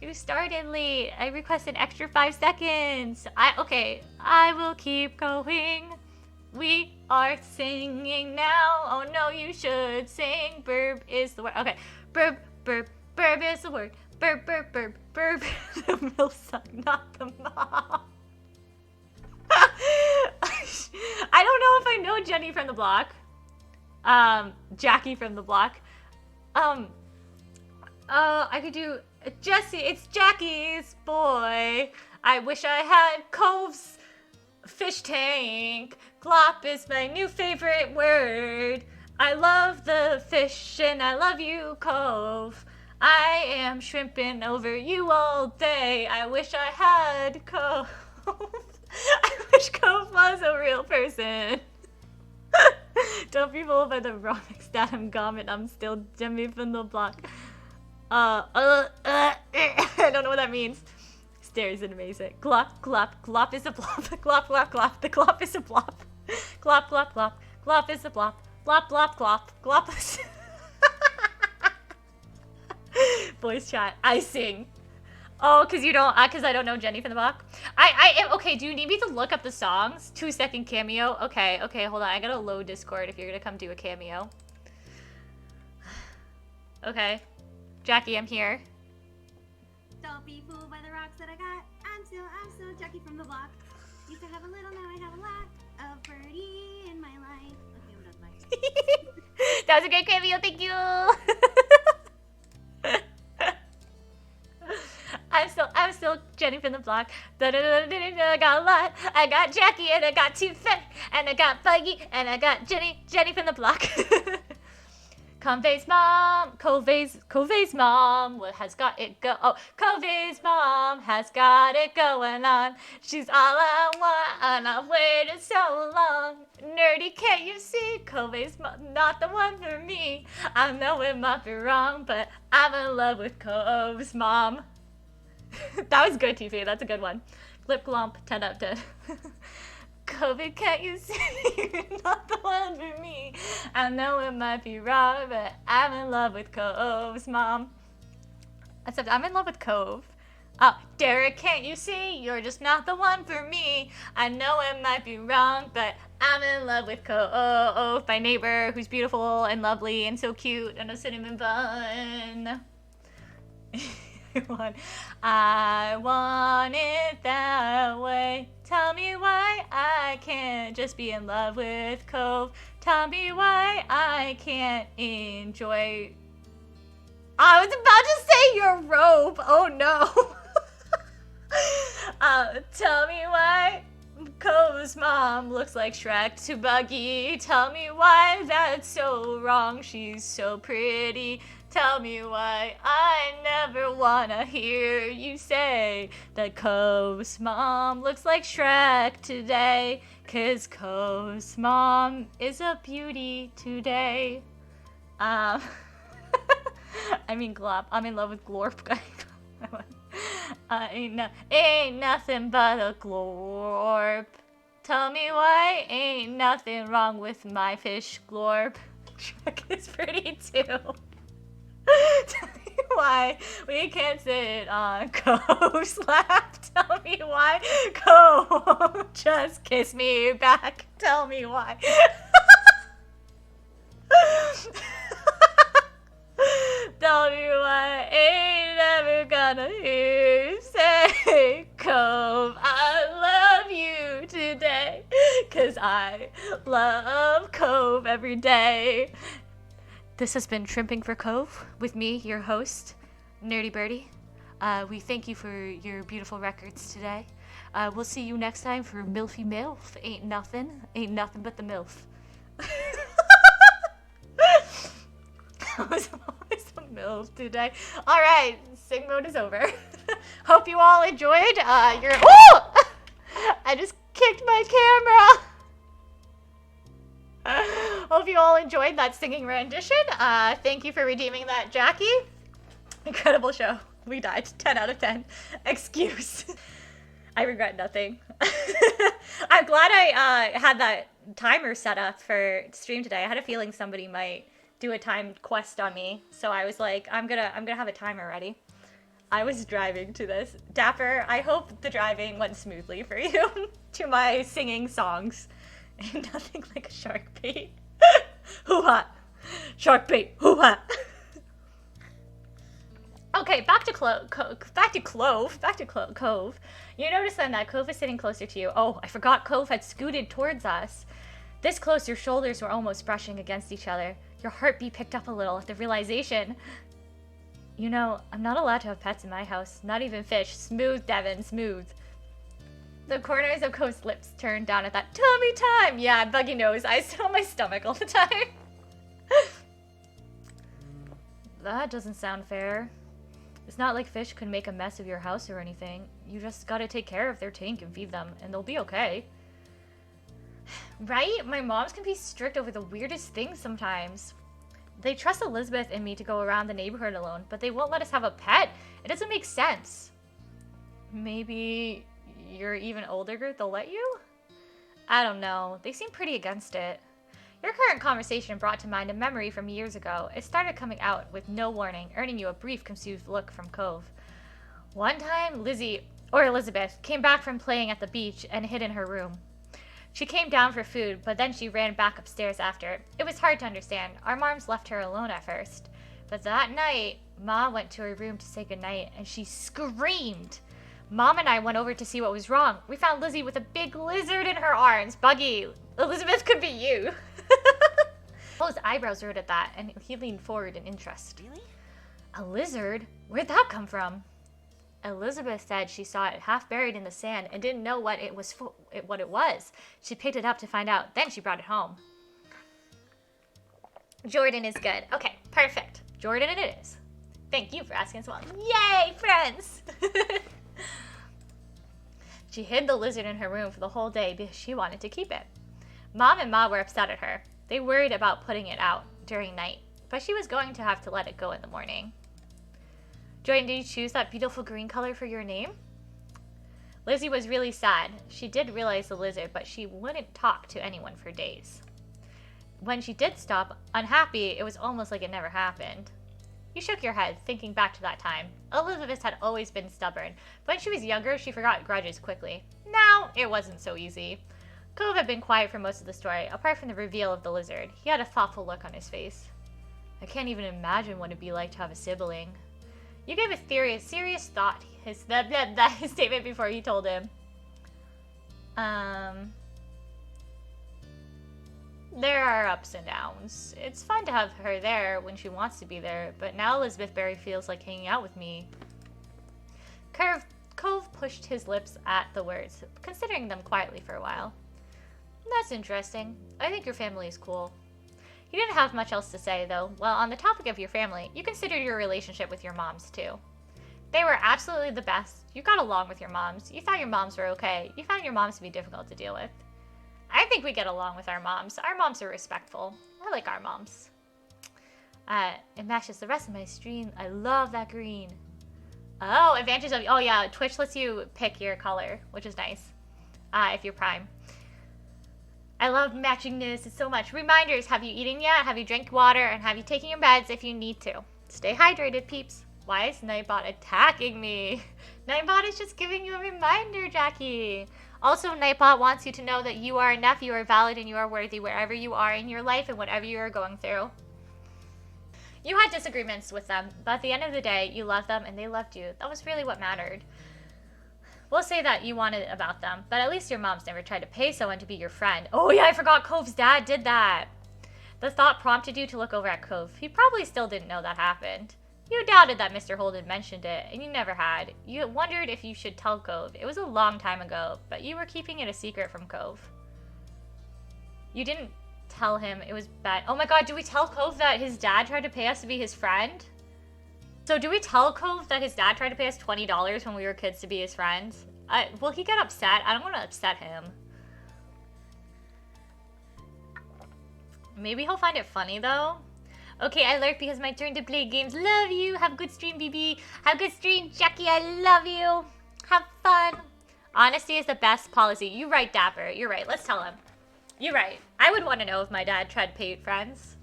You started late. I request an extra 5 seconds. Okay, I will keep going. We are singing now. Oh no, you should sing. Burb is the word. Okay, burb, burb, burb is the word. Burb, burb, burb, burb. The milk suck, not the mom. I don't know if I know Jenny from the block. Jackie from the block. I could do Jesse. It's Jackie's boy. I wish I had Cove's fish tank. Glop is my new favorite word. I love the fish and I love you, Cove. I am shrimping over you all day. I wish I had Cove. I wish Cove was a real person. Don't be fooled by the Romix that I'm Gomet. I'm still Jimmy from the block. I don't know what that means. Stairs and amazing. Glop, glop, glop is a blop. Glop, glop, glop. The glop is a blop. Glop, glop, glop. Glop is a blop. Blop, blop, glop. Glop is... Voice chat. I sing. Oh, because I don't know Jenny from the block. I am, okay, do you need me to look up the songs? 2-second cameo? Okay, hold on. I gotta load Discord if you're gonna come do a cameo. Okay. Jackie, I'm here. Don't be fooled by the rocks that I got. I'm still Jackie from the block. Used to have a little, now I have a lot of birdie in my life. Okay, what else am I? That was a great cameo, thank you. I'm still Jenny from the block. I got a lot. I got Jackie and I got Two Fen and I got Buggy and I got Jenny from the block. Cove's mom has got it go. Oh, Cove's mom has got it going on. She's all I want and I've waited so long. Nerdy, can't you see? Cove's mom, not the one for me. I know it might be wrong, but I'm in love with Cove's mom. That was good, TV. That's a good one. Glip glomp, 10 out of 10. Cove, can't you see you're not the one for me? I know it might be wrong, but I'm in love with Cove's mom. Except I'm in love with Cove. Oh, Derek, can't you see you're just not the one for me? I know it might be wrong, but I'm in love with Cove, my neighbor who's beautiful and lovely and so cute and a cinnamon bun. I want it that way. Tell me why I can't just be in love with Cove. Tell me why I can't enjoy. I was about to say your robe. Oh no. Tell me why Cove's mom looks like Shrek to Buggy. Tell me why that's so wrong. She's so pretty. Tell me why I never wanna hear you say that Cove's mom looks like Shrek today. 'Cause Cove's mom is a beauty today. I mean Glop. I'm in love with Glorp. Ain't nothing but a Glorp. Tell me why ain't nothing wrong with my fish Glorp. Shrek is pretty too. Tell me why we can't sit on Cove's lap. Tell me why Cove won't just kiss me back. Tell me why. Tell me why ain't never gonna hear you say, Cove, I love you today. 'Cause I love Cove every day. This has been Trimping for Cove with me, your host, Nerdy.berdie. We thank you for your beautiful records today. We'll see you next time for Milfy Milf. Ain't nothing but the Milf. I was always a MILF today. Alright, sing mode is over. Hope you all enjoyed your. Oh! I just kicked my camera. Hope you all enjoyed that singing rendition. Thank you for redeeming that, Jackie. Incredible show. We died. 10 out of 10. Excuse. I regret nothing. I'm glad I had that timer set up for stream today. I had a feeling somebody might do a timed quest on me, so I was like, I'm gonna have a timer ready. I was driving to this. Dapper, I hope the driving went smoothly for you to my singing songs. Ain't nothing like a shark bait. Hoo-ha! Shark bait, hoo-ha! Okay, back to Cove. You notice then that Cove is sitting closer to you. Oh, I forgot Cove had scooted towards us. This close, your shoulders were almost brushing against each other. Your heartbeat picked up a little at the realization. You know, I'm not allowed to have pets in my house. Not even fish. Smooth, Devin, smooth. The corners of Cove's lips turned down at that tummy time. Yeah, Buggy knows. I sit on my stomach all the time. That doesn't sound fair. It's not like fish could make a mess of your house or anything. You just gotta take care of their tank and feed them, and they'll be okay. Right? My moms can be strict over the weirdest things sometimes. They trust Elizabeth and me to go around the neighborhood alone, but they won't let us have a pet. It doesn't make sense. Maybe you're even older, they'll let you? I don't know. They seem pretty against it. Your current conversation brought to mind a memory from years ago. It started coming out with no warning, earning you a brief, confused look from Cove. One time, Elizabeth, came back from playing at the beach and hid in her room. She came down for food, but then she ran back upstairs after. It was hard to understand. Our moms left her alone at first. But that night, Ma went to her room to say goodnight, and she screamed. Mom and I went over to see what was wrong. We found Lizzie with a big lizard in her arms. Buggy, Elizabeth could be you. His eyebrows rose at that, and he leaned forward in interest. Really? A lizard? Where'd that come from? Elizabeth said she saw it half buried in the sand and didn't know what it was. She picked it up to find out. Then she brought it home. Jordan is good. Okay, perfect. Jordan it is. Thank you for asking as well. Yay, friends! She hid the lizard in her room for the whole day because she wanted to keep it. Mom and Ma were upset at her. They worried about putting it out during night, but she was going to have to let it go in the morning. Jordan, did you choose that beautiful green color for your name? Lizzie was really sad. She did realize the lizard, but she wouldn't talk to anyone for days. When she did stop, unhappy, it was almost like it never happened. You shook your head, thinking back to that time. Elizabeth had always been stubborn, but when she was younger, she forgot grudges quickly. Now, it wasn't so easy. Cove had been quiet for most of the story, apart from the reveal of the lizard. He had a thoughtful look on his face. I can't even imagine what it'd be like to have a sibling. You gave a serious thought his statement before you told him. There are ups and downs. It's fun to have her there when she wants to be there, but now Elizabeth Barry feels like hanging out with me. Cove pushed his lips at the words, considering them quietly for a while. That's interesting. I think your family is cool. He didn't have much else to say, though. Well, on the topic of your family, you considered your relationship with your moms, too. They were absolutely the best. You got along with your moms. You thought your moms were okay. You found your moms to be difficult to deal with. I think we get along with our moms. Our moms are respectful. I like our moms. It matches the rest of my stream. I love that green. Oh, advantages of... Oh, yeah. Twitch lets you pick your color, which is nice. If you're Prime. I love matchingness so much. Reminders, have you eaten yet? Have you drank water? And have you taken your meds if you need to? Stay hydrated, peeps. Why is Nightbot attacking me? Nightbot is just giving you a reminder, Jackie. Also, Nightbot wants you to know that you are enough, you are valid, and you are worthy wherever you are in your life and whatever you are going through. You had disagreements with them, but at the end of the day, you loved them and they loved you. That was really what mattered. We'll say that you wanted it about them, but at least your moms never tried to pay someone to be your friend. Oh yeah, I forgot Cove's dad did that. The thought prompted you to look over at Cove. He probably still didn't know that happened. You doubted that Mr. Holden mentioned it, and you never had. You wondered if you should tell Cove. It was a long time ago, but you were keeping it a secret from Cove. You didn't tell him it was bad. Oh my god, do we tell Cove that his dad tried to pay us to be his friend? So do we tell Cove that his dad tried to pay us $20 when we were kids to be his friends? Will he get upset? I don't want to upset him. Maybe he'll find it funny, though. Okay, I lurk because my turn to play games. Love you. Have a good stream, BB. Have a good stream, Jackie. I love you. Have fun. Honesty is the best policy. You're right, Dapper. You're right. Let's tell him. You're right. I would want to know if my dad tried to pay friends.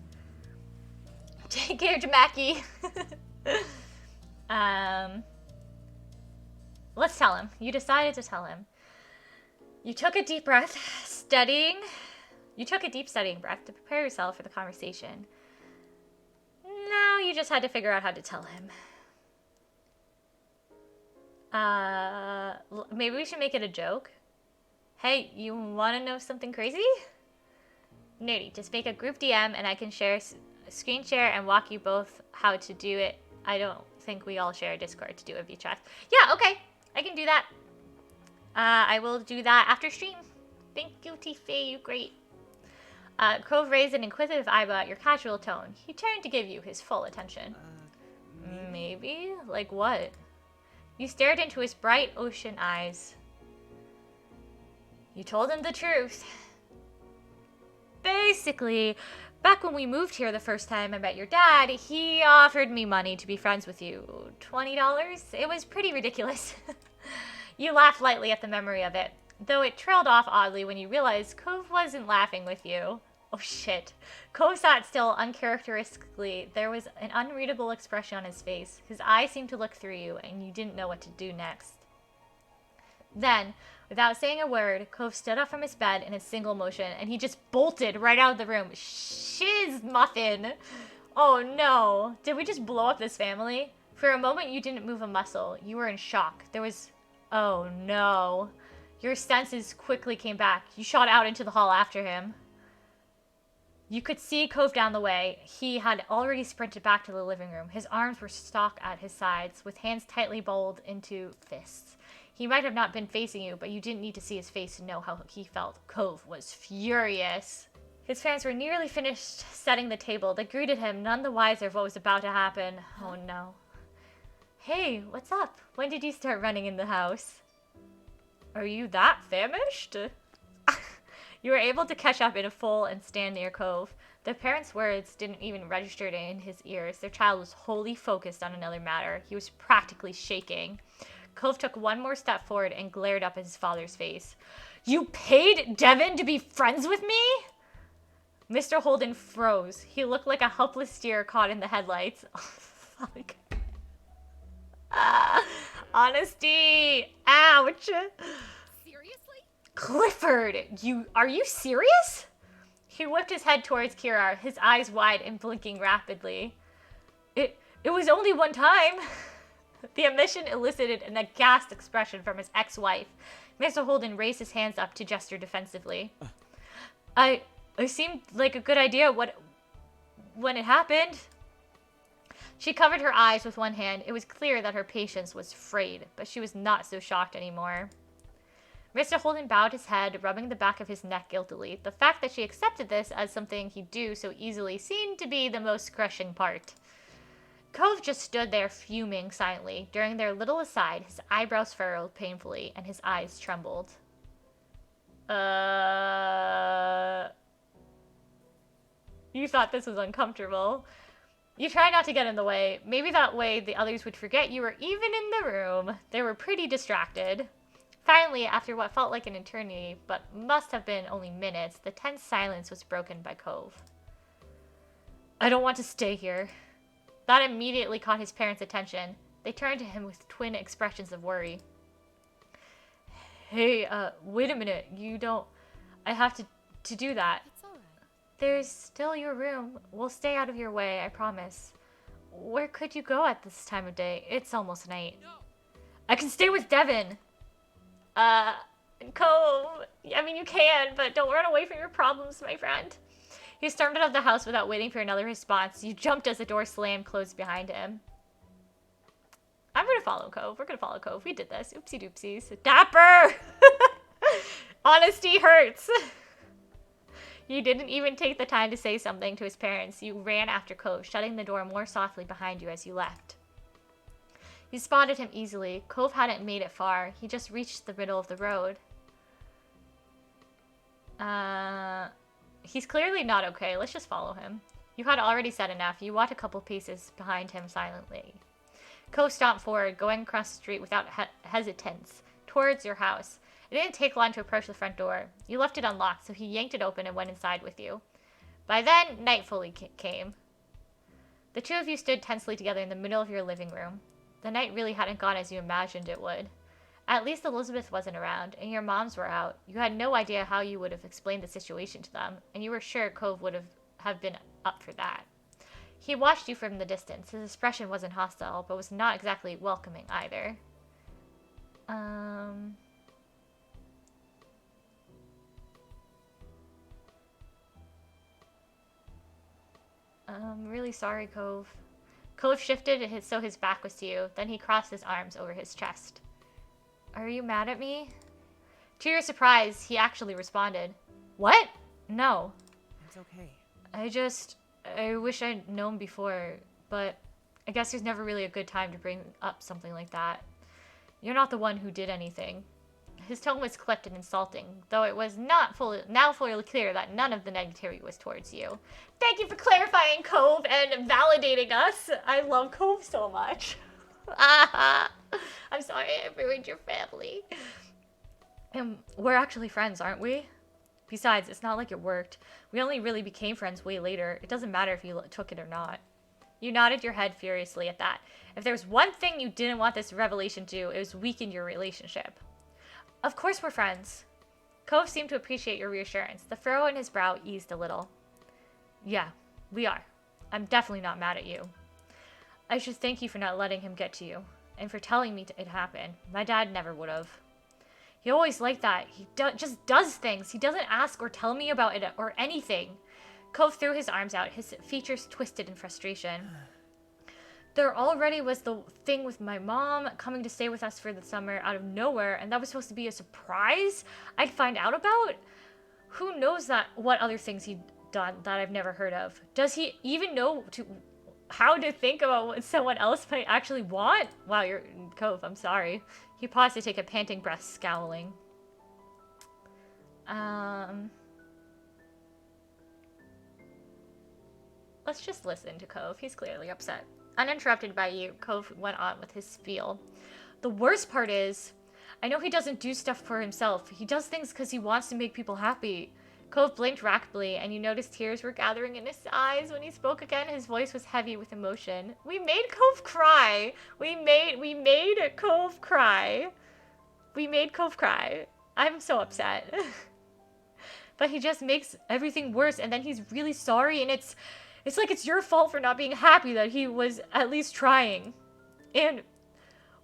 Take care, Jamaki. Let's tell him. You decided to tell him. You took a deep breath, You took a deep studying breath to prepare yourself for the conversation. Now you just had to figure out how to tell him. Maybe we should make it a joke. Hey, you want to know something crazy? Nerdy, just make a group DM and I can screen share and walk you both how to do it. I don't think we all share Discord to do a VChat. Yeah, okay. I can do that. I will do that after stream. Thank you, Tifa. You great. Cove raised an inquisitive eyebrow at your casual tone. He turned to give you his full attention. Maybe? Like what? You stared into his bright ocean eyes. You told him the truth. Basically, back when we moved here the first time I met your dad, he offered me money to be friends with you. $20? It was pretty ridiculous. You laughed lightly at the memory of it, though it trailed off oddly when you realized Cove wasn't laughing with you. Oh shit. Cove sat still uncharacteristically. There was an unreadable expression on his face. His eyes seemed to look through you, and you didn't know what to do next. Then, without saying a word, Cove stood up from his bed in a single motion, and he just bolted right out of the room. Shiz muffin! Oh no. Did we just blow up this family? For a moment, you didn't move a muscle. You were in shock. There was... Oh no. Your senses quickly came back. You shot out into the hall after him. You could see Cove down the way. He had already sprinted back to the living room. His arms were stuck at his sides, with hands tightly balled into fists. He might have not been facing you, but you didn't need to see his face to know how he felt. Cove was furious. His fans were nearly finished setting the table. They greeted him, none the wiser of what was about to happen. Oh no. Hey, what's up? When did you start running in the house? Are you that famished? You were able to catch up in full and stand near Cove. The parents' words didn't even register in his ears. Their child was wholly focused on another matter. He was practically shaking. Cove took one more step forward and glared up at his father's face. You paid Devin to be friends with me? Mr. Holden froze. He looked like a helpless deer caught in the headlights. Oh, fuck. Honesty. Ouch. Seriously? Clifford, are you serious? He whipped his head towards Kira, his eyes wide and blinking rapidly. It was only one time. The admission elicited an aghast expression from his ex-wife. Mr. Holden raised his hands up to gesture defensively. It seemed like a good idea when it happened. She covered her eyes with one hand. It was clear that her patience was frayed, but she was not so shocked anymore. Mr. Holden bowed his head, rubbing the back of his neck guiltily. The fact that she accepted this as something he'd do so easily seemed to be the most crushing part. Cove just stood there fuming silently. During their little aside, his eyebrows furrowed painfully and his eyes trembled. You thought this was uncomfortable. You tried not to get in the way. Maybe that way the others would forget you were even in the room. They were pretty distracted. Finally, after what felt like an eternity, but must have been only minutes, the tense silence was broken by Cove. I don't want to stay here. That immediately caught his parents' attention. They turned to him with twin expressions of worry. Hey, wait a minute. You don't... I have to do that. It's alright. There's still your room. We'll stay out of your way, I promise. Where could you go at this time of day? It's almost night. No. I can stay with Devin. Cove. I mean, you can, but don't run away from your problems, my friend. He stormed out of the house without waiting for another response. You jumped as the door slammed closed behind him. I'm gonna follow Cove. We're gonna follow Cove. We did this. Oopsie doopsies. Dapper! Honesty hurts. You didn't even take the time to say something to his parents. You ran after Cove, shutting the door more softly behind you as you left. You spotted him easily. Cove hadn't made it far. He just reached the middle of the road. He's clearly not okay. Let's just follow him. You had already said enough. You walked a couple paces behind him silently. Cove stomped forward, going across the street without hesitance, towards your house. It didn't take long to approach the front door. You left it unlocked, so he yanked it open and went inside with you. By then, night fully came. The two of you stood tensely together in the middle of your living room. The night really hadn't gone as you imagined it would. At least Elizabeth wasn't around, and your moms were out. You had no idea how you would have explained the situation to them, and you were sure Cove would have been up for that. He watched you from the distance. His expression wasn't hostile, but was not exactly welcoming either. I'm really sorry, Cove. Cove shifted so his back was to you. Then he crossed his arms over his chest. Are you mad at me? To your surprise, he actually responded. What? No. It's okay. I wish I'd known before, but I guess there's never really a good time to bring up something like that. You're not the one who did anything. His tone was clipped and insulting, though it was now fully clear that none of the negativity was towards you. Thank you for clarifying, Cove, and validating us. I love Cove so much. I'm sorry I ruined your family. We're actually friends, aren't we? Besides, it's not like it worked. We only really became friends way later. It doesn't matter if you took it or not. You nodded your head furiously at that. If there was one thing you didn't want this revelation to do, it was weaken your relationship. Of course we're friends. Cove seemed to appreciate your reassurance. The furrow in his brow eased a little. Yeah, we are. I'm definitely not mad at you. I should thank you for not letting him get to you, and for telling me it happened. My dad never would have. He always liked that. He just does things. He doesn't ask or tell me about it or anything. Cove threw his arms out, his features twisted in frustration. There already was the thing with my mom coming to stay with us for the summer out of nowhere, and that was supposed to be a surprise I'd find out about? Who knows what other things he'd done that I've never heard of? Does he even know how to think about what someone else might actually want? Wow, you're Cove, I'm sorry. He paused to take a panting breath, scowling. Let's just listen to Cove. He's clearly upset. Uninterrupted by you, Cove went on with his spiel. The worst part is, I know he doesn't do stuff for himself. He does things because he wants to make people happy. Cove blinked rapidly, and you noticed tears were gathering in his eyes. When he spoke again, his voice was heavy with emotion. We made Cove cry. We made Cove cry. We made Cove cry. I'm so upset. But he just makes everything worse, and then he's really sorry, and it's like it's your fault for not being happy that he was at least trying. And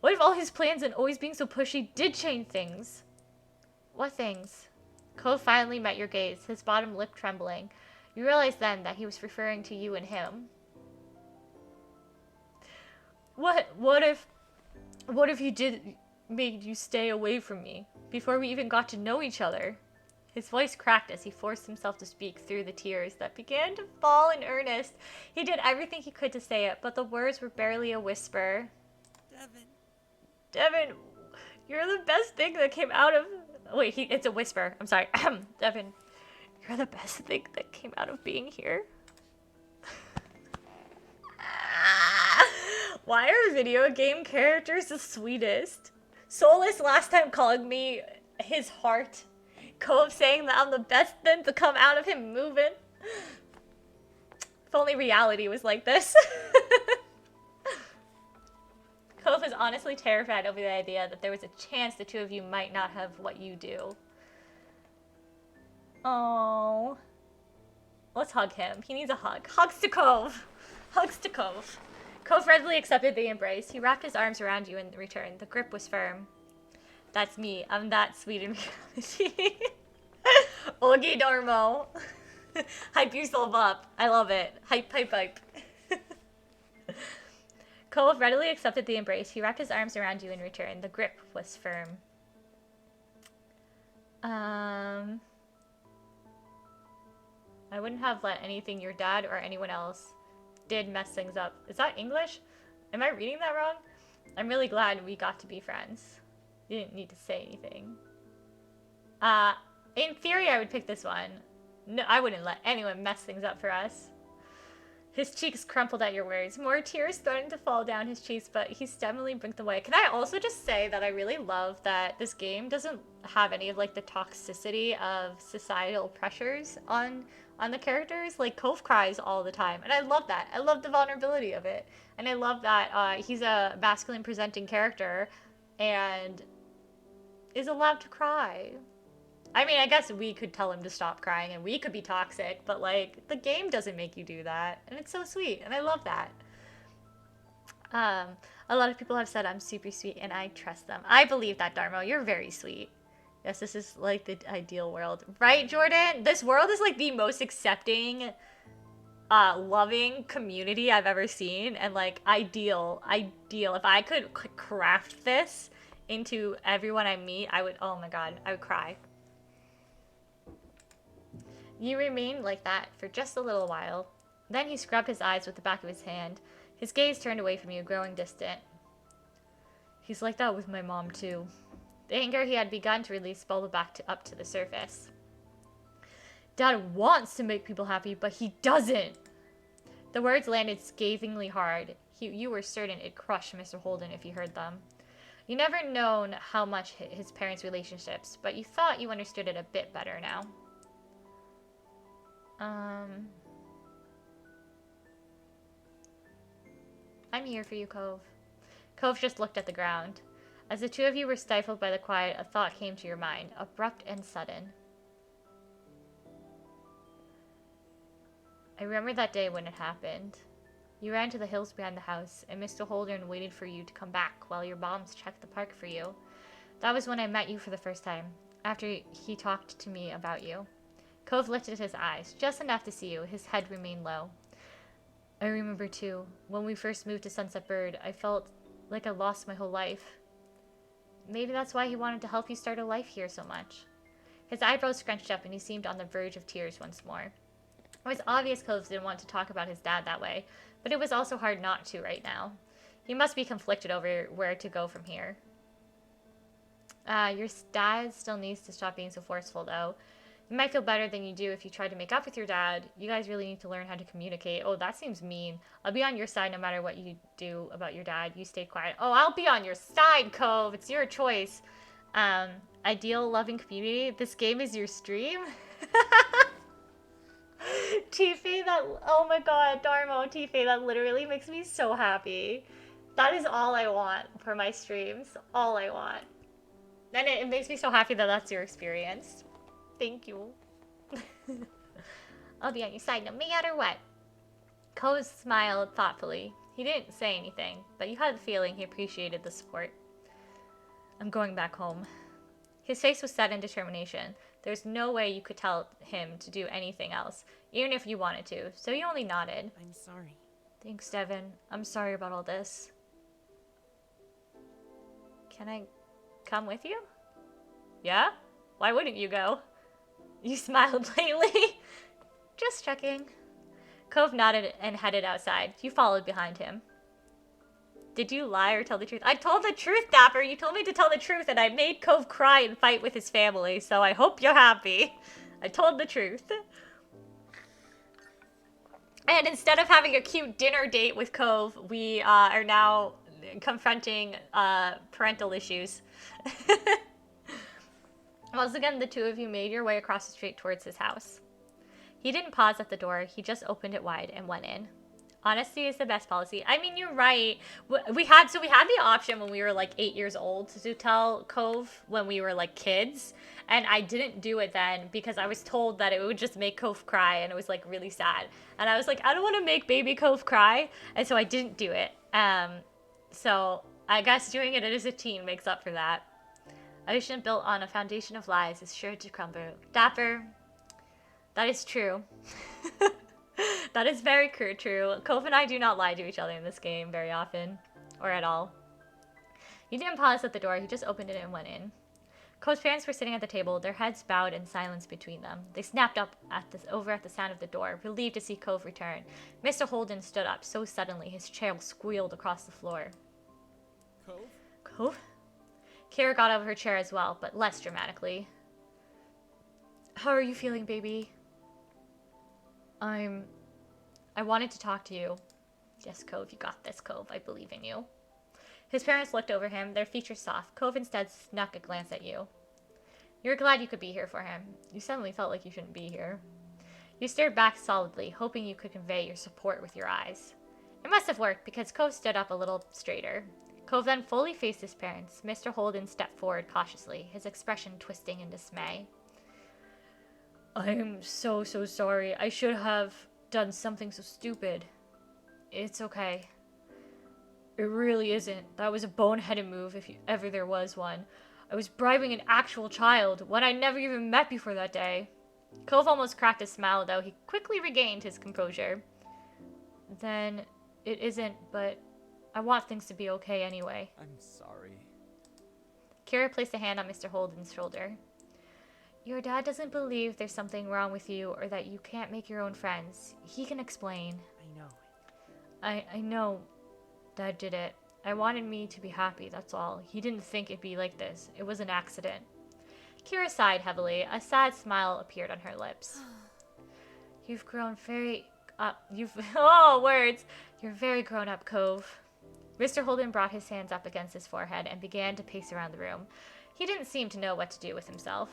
what if all his plans and always being so pushy did change things? What things? Cove finally met your gaze, his bottom lip trembling. You realized then that he was referring to you and him. What if he did make you stay away from me before we even got to know each other? His voice cracked as he forced himself to speak through the tears that began to fall in earnest. He did everything he could to say it, but the words were barely a whisper. Devin, you're the best thing that came out of... Wait, it's a whisper. I'm sorry. Devin, you're the best thing that came out of being here. Why are video game characters the sweetest? Soulless last time calling me his heart. Cove saying that I'm the best thing to come out of him moving. If only reality was like this. Cove is honestly terrified over the idea that there was a chance the two of you might not have what you do. Oh, let's hug him. He needs a hug. Hugs to Cove. Hugs to Cove. Cove readily accepted the embrace. He wrapped his arms around you in return. The grip was firm. That's me. I'm that sweet in reality. Ogie Dormo. Hype yourself up. I love it. Hype, hype, hype. Cove readily accepted the embrace. He wrapped his arms around you in return. The grip was firm. I wouldn't have let anything your dad or anyone else did mess things up. Is that English? Am I reading that wrong? I'm really glad we got to be friends. You didn't need to say anything. In theory, I would pick this one. No, I wouldn't let anyone mess things up for us. His cheeks crumpled at your words. More tears starting to fall down his cheeks, but he stubbornly blinked away. Can I also just say that I really love that this game doesn't have any of like the toxicity of societal pressures on the characters. Like Cove cries all the time, and I love that. I love the vulnerability of it, and I love that he's a masculine presenting character and is allowed to cry. I mean, I guess we could tell him to stop crying and we could be toxic, but like the game doesn't make you do that, and it's so sweet, and I love that. A lot of people have said I'm super sweet, and I trust them. I believe that, Darmo. You're very sweet. Yes, this is like the ideal world, right, Jordan? This world is like the most accepting, loving community I've ever seen, and like ideal. If I could craft this into everyone I meet, I would. Oh my god, I would cry. You remained like that for just a little while. Then he scrubbed his eyes with the back of his hand. His gaze turned away from you, growing distant. He's like that with my mom, too. The anger he had begun to release bubbled back up to the surface. Dad wants to make people happy, but he doesn't. The words landed scathingly hard. You were certain it crushed Mr. Holden if you heard them. You never known how much his parents' relationships, but you thought you understood it a bit better now. I'm here for you, Cove. Cove just looked at the ground. As the two of you were stifled by the quiet, a thought came to your mind, abrupt and sudden. I remember that day when it happened. You ran to the hills behind the house, and Mr. Holden waited for you to come back while your moms checked the park for you. That was when I met you for the first time, after he talked to me about you. Cove lifted his eyes, just enough to see you. His head remained low. I remember, too, when we first moved to Sunset Bird, I felt like I lost my whole life. Maybe that's why he wanted to help you start a life here so much. His eyebrows scrunched up, and he seemed on the verge of tears once more. It was obvious Cove didn't want to talk about his dad that way, but it was also hard not to right now. He must be conflicted over where to go from here. Your dad still needs to stop being so forceful, though. It might feel better than you do if you try to make up with your dad. You guys really need to learn how to communicate. Oh, that seems mean. I'll be on your side no matter what you do about your dad. You stay quiet. Oh, I'll be on your side, Cove. It's your choice. Ideal loving community. This game is your stream. Tiffy, that, oh my god, Darmo, Tiffy, that literally makes me so happy. That is all I want for my streams. All I want. And it makes me so happy that that's your experience. Thank you. I'll be on your side no matter what. Cove smiled thoughtfully. He didn't say anything, but you had the feeling he appreciated the support. I'm going back home. His face was set in determination. There's no way you could tell him to do anything else, even if you wanted to, so he only nodded. I'm sorry. Thanks, Devin. I'm sorry about all this. Can I come with you? Yeah? Why wouldn't you go? You smiled lately. Just checking. Cove nodded and headed outside. You followed behind him. Did you lie or tell the truth? I told the truth, Dapper. You told me to tell the truth, and I made Cove cry and fight with his family, so I hope you're happy. I told the truth. And instead of having a cute dinner date with Cove, we are now confronting parental issues. Once again, the two of you made your way across the street towards his house. He didn't pause at the door. He just opened it wide and went in. Honesty is the best policy. I mean, you're right. We had the option when we were like 8 years old to tell Cove when we were like kids. And I didn't do it then because I was told that it would just make Cove cry and it was like really sad. And I was like, I don't want to make baby Cove cry. And so I didn't do it. So I guess doing it as a teen makes up for that. A ocean built on a foundation of lies is sure to crumble. Dapper, that is true. That is very true. Cove and I do not lie to each other in this game very often, or at all. He didn't pause at the door, he just opened it and went in. Cove's parents were sitting at the table, their heads bowed in silence between them. They snapped up over at the sound of the door, relieved to see Cove return. Mr. Holden stood up so suddenly his chair squealed across the floor. Cove? Cove? Kira got out of her chair as well, but less dramatically. How are you feeling, baby? I wanted to talk to you. Yes, Cove, you got this, Cove. I believe in you. His parents looked over him, their features soft. Cove instead snuck a glance at you. You were glad you could be here for him. You suddenly felt like you shouldn't be here. You stared back solidly, hoping you could convey your support with your eyes. It must have worked, because Cove stood up a little straighter. Cove then fully faced his parents. Mr. Holden stepped forward cautiously, his expression twisting in dismay. I'm so sorry. I should have done something so stupid. It's okay. It really isn't. That was a boneheaded move, if ever there was one. I was bribing an actual child, one I never even met before that day. Cove almost cracked a smile, though. He quickly regained his composure. Then, it isn't, but I want things to be okay anyway. I'm sorry. Kira placed a hand on Mr. Holden's shoulder. Your dad doesn't believe there's something wrong with you or that you can't make your own friends. He can explain. I know. I know Dad did it. I wanted me to be happy, that's all. He didn't think it'd be like this. It was an accident. Kira sighed heavily. A sad smile appeared on her lips. You've grown very... oh, words! You're very grown up, Cove. Mr. Holden brought his hands up against his forehead and began to pace around the room. He didn't seem to know what to do with himself.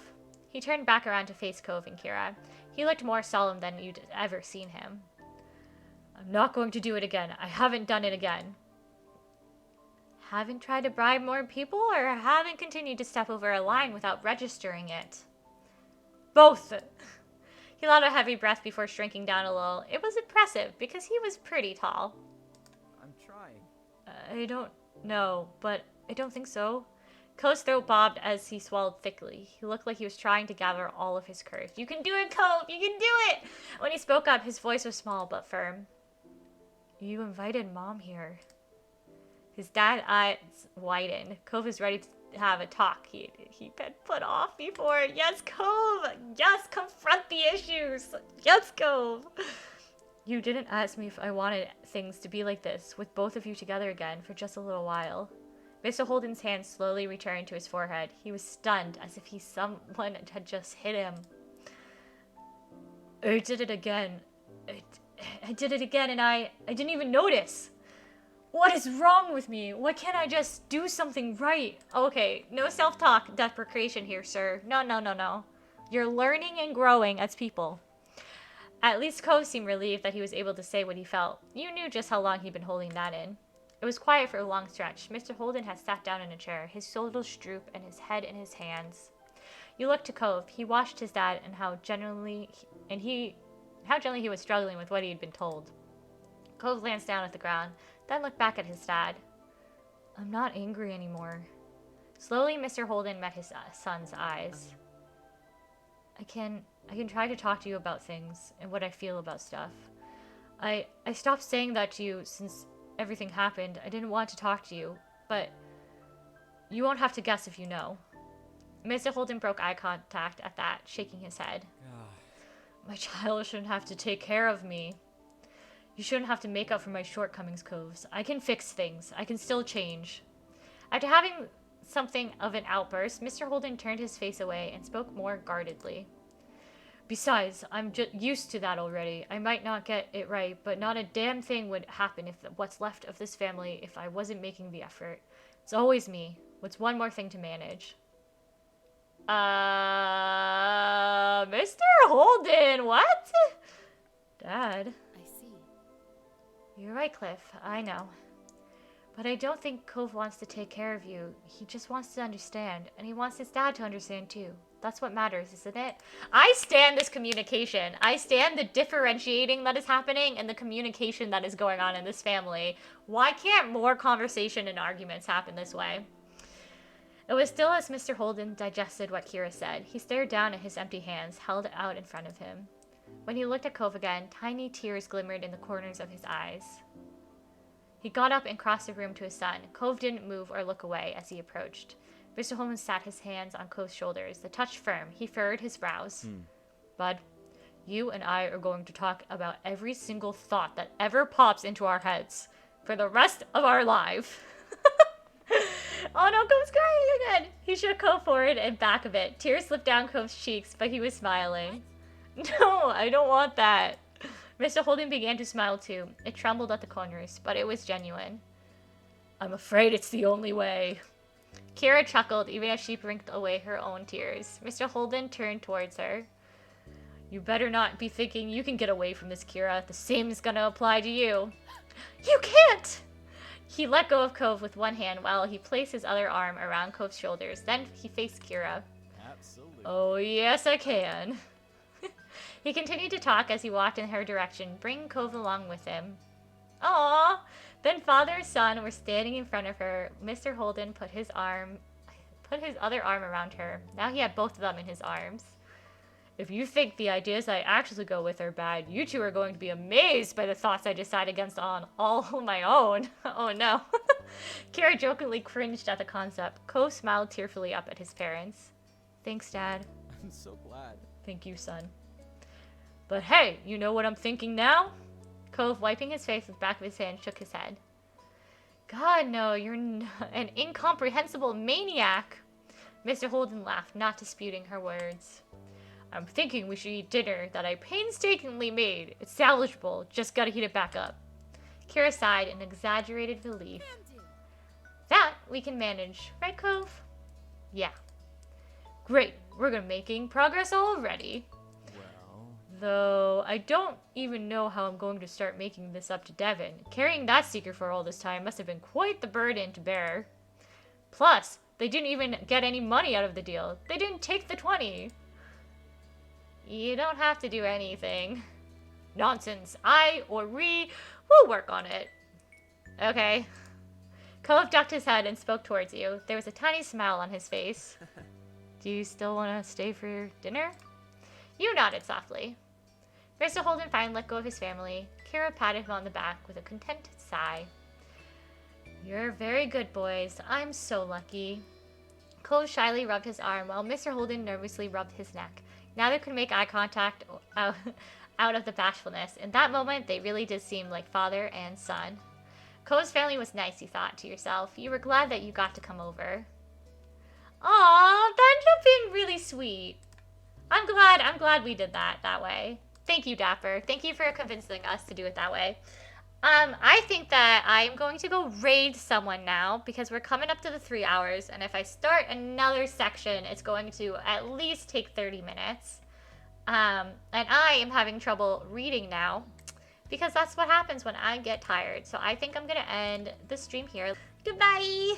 He turned back around to face Cove and Kira. He looked more solemn than you'd ever seen him. I'm not going to do it again. I haven't done it again. Haven't tried to bribe more people, or haven't continued to step over a line without registering it? Both! He let out a heavy breath before shrinking down a little. It was impressive, because he was pretty tall. I'm trying. I don't know, but I don't think so. Cove's throat bobbed as he swallowed thickly. He looked like he was trying to gather all of his courage. You can do it, Cove! You can do it! When he spoke up, his voice was small but firm. You invited Mom here. His dad's eyes widened. Cove is ready to have a talk he'd been put off before. Yes, Cove! Yes, confront the issues! Yes, Cove! You didn't ask me if I wanted things to be like this, with both of you together again for just a little while. Mr. Holden's hand slowly returned to his forehead. He was stunned, as if someone had just hit him. I did it again. I did it again and I didn't even notice. What is wrong with me? Why can't I just do something right? Okay, no self-talk deprecation here, sir. No. You're learning and growing as people. At least Cove seemed relieved that he was able to say what he felt. You knew just how long he'd been holding that in. It was quiet for a long stretch. Mr. Holden had sat down in a chair, his shoulders droop and his head in his hands. You looked to Cove. He watched his dad and how gently he was struggling with what he had been told. Cove glanced down at the ground, then looked back at his dad. I'm not angry anymore. Slowly, Mr. Holden met his son's eyes. I can try to talk to you about things and what I feel about stuff. I stopped saying that to you since everything happened. I didn't want to talk to you, but you won't have to guess if you know. Mr. Holden broke eye contact at that, shaking his head. My child shouldn't have to take care of me. You shouldn't have to make up for my shortcomings, Coves. I can fix things. I can still change. After having something of an outburst, Mr. Holden turned his face away and spoke more guardedly. Besides, I'm used to that already. I might not get it right, but not a damn thing would happen if what's left of this family if I wasn't making the effort. It's always me. What's one more thing to manage? Mr. Holden, what? Dad. I see. You're right, Cliff. I know. But I don't think Cove wants to take care of you. He just wants to understand, and he wants his dad to understand too. That's what matters, isn't it? I stand this communication. I stand the differentiating that is happening and the communication that is going on in this family. Why can't more conversation and arguments happen this way? It was still as Mr. Holden digested what Kira said. He stared down at his empty hands, held out in front of him. When he looked at Cove again, tiny tears glimmered in the corners of his eyes. He got up and crossed the room to his son. Cove didn't move or look away as he approached. Mr. Holden sat his hands on Cove's shoulders, the touch firm. He furrowed his brows. Bud, you and I are going to talk about every single thought that ever pops into our heads for the rest of our life. Oh no, Cove's crying again. He shook Cove forward and back a bit. Tears slipped down Cove's cheeks, but he was smiling. No, I don't want that. Mr. Holden began to smile too. It trembled at the corners, but it was genuine. I'm afraid it's the only way. Kira chuckled even as she blinked away her own tears. Mr. Holden turned towards her. You better not be thinking you can get away from this, Kira. The same is gonna apply to you. You can't! He let go of Cove with one hand while he placed his other arm around Cove's shoulders. Then he faced Kira. Absolutely. Oh, yes, I can. He continued to talk as he walked in her direction, bringing Cove along with him. Aww! Then father and son were standing in front of her. Mr. Holden put his other arm around her. Now he had both of them in his arms. If you think the ideas I actually go with are bad, you two are going to be amazed by the thoughts I decide against on all on my own. Oh no. Kira jokingly cringed at the concept. Cove smiled tearfully up at his parents. Thanks, Dad. I'm so glad. Thank you, son. But hey, you know what I'm thinking now? Cove, wiping his face with the back of his hand, shook his head. God, no, you're an incomprehensible maniac. Mr. Holden laughed, not disputing her words. I'm thinking we should eat dinner that I painstakingly made. It's salvageable, just gotta heat it back up. Kira sighed in exaggerated relief. That we can manage, right, Cove? Yeah. Great, we're making progress already. Well, Though I don't even know how I'm going to start making this up to Devin. Carrying that secret for all this time must have been quite the burden to bear. Plus, they didn't even get any money out of the deal. They didn't take the 20. You don't have to do anything. Nonsense. I or we will work on it. Okay. Cove ducked his head and spoke towards you. There was a tiny smile on his face. Do you still want to stay for dinner? You nodded softly. Mr. Holden finally let go of his family. Kira patted him on the back with a content sigh. You're very good, boys. I'm so lucky. Cove shyly rubbed his arm while Mr. Holden nervously rubbed his neck. Neither could make eye contact out of the bashfulness. In that moment, they really did seem like father and son. Cove's family was nice, you thought to yourself. You were glad that you got to come over. Aw, that ended up being really sweet. I'm glad we did that way. Thank you, Dapper. Thank you for convincing us to do it that way. I think that I'm going to go raid someone now because we're coming up to the 3 hours, and if I start another section, it's going to at least take 30 minutes. And I am having trouble reading now because that's what happens when I get tired. So I think I'm going to end the stream here. Goodbye!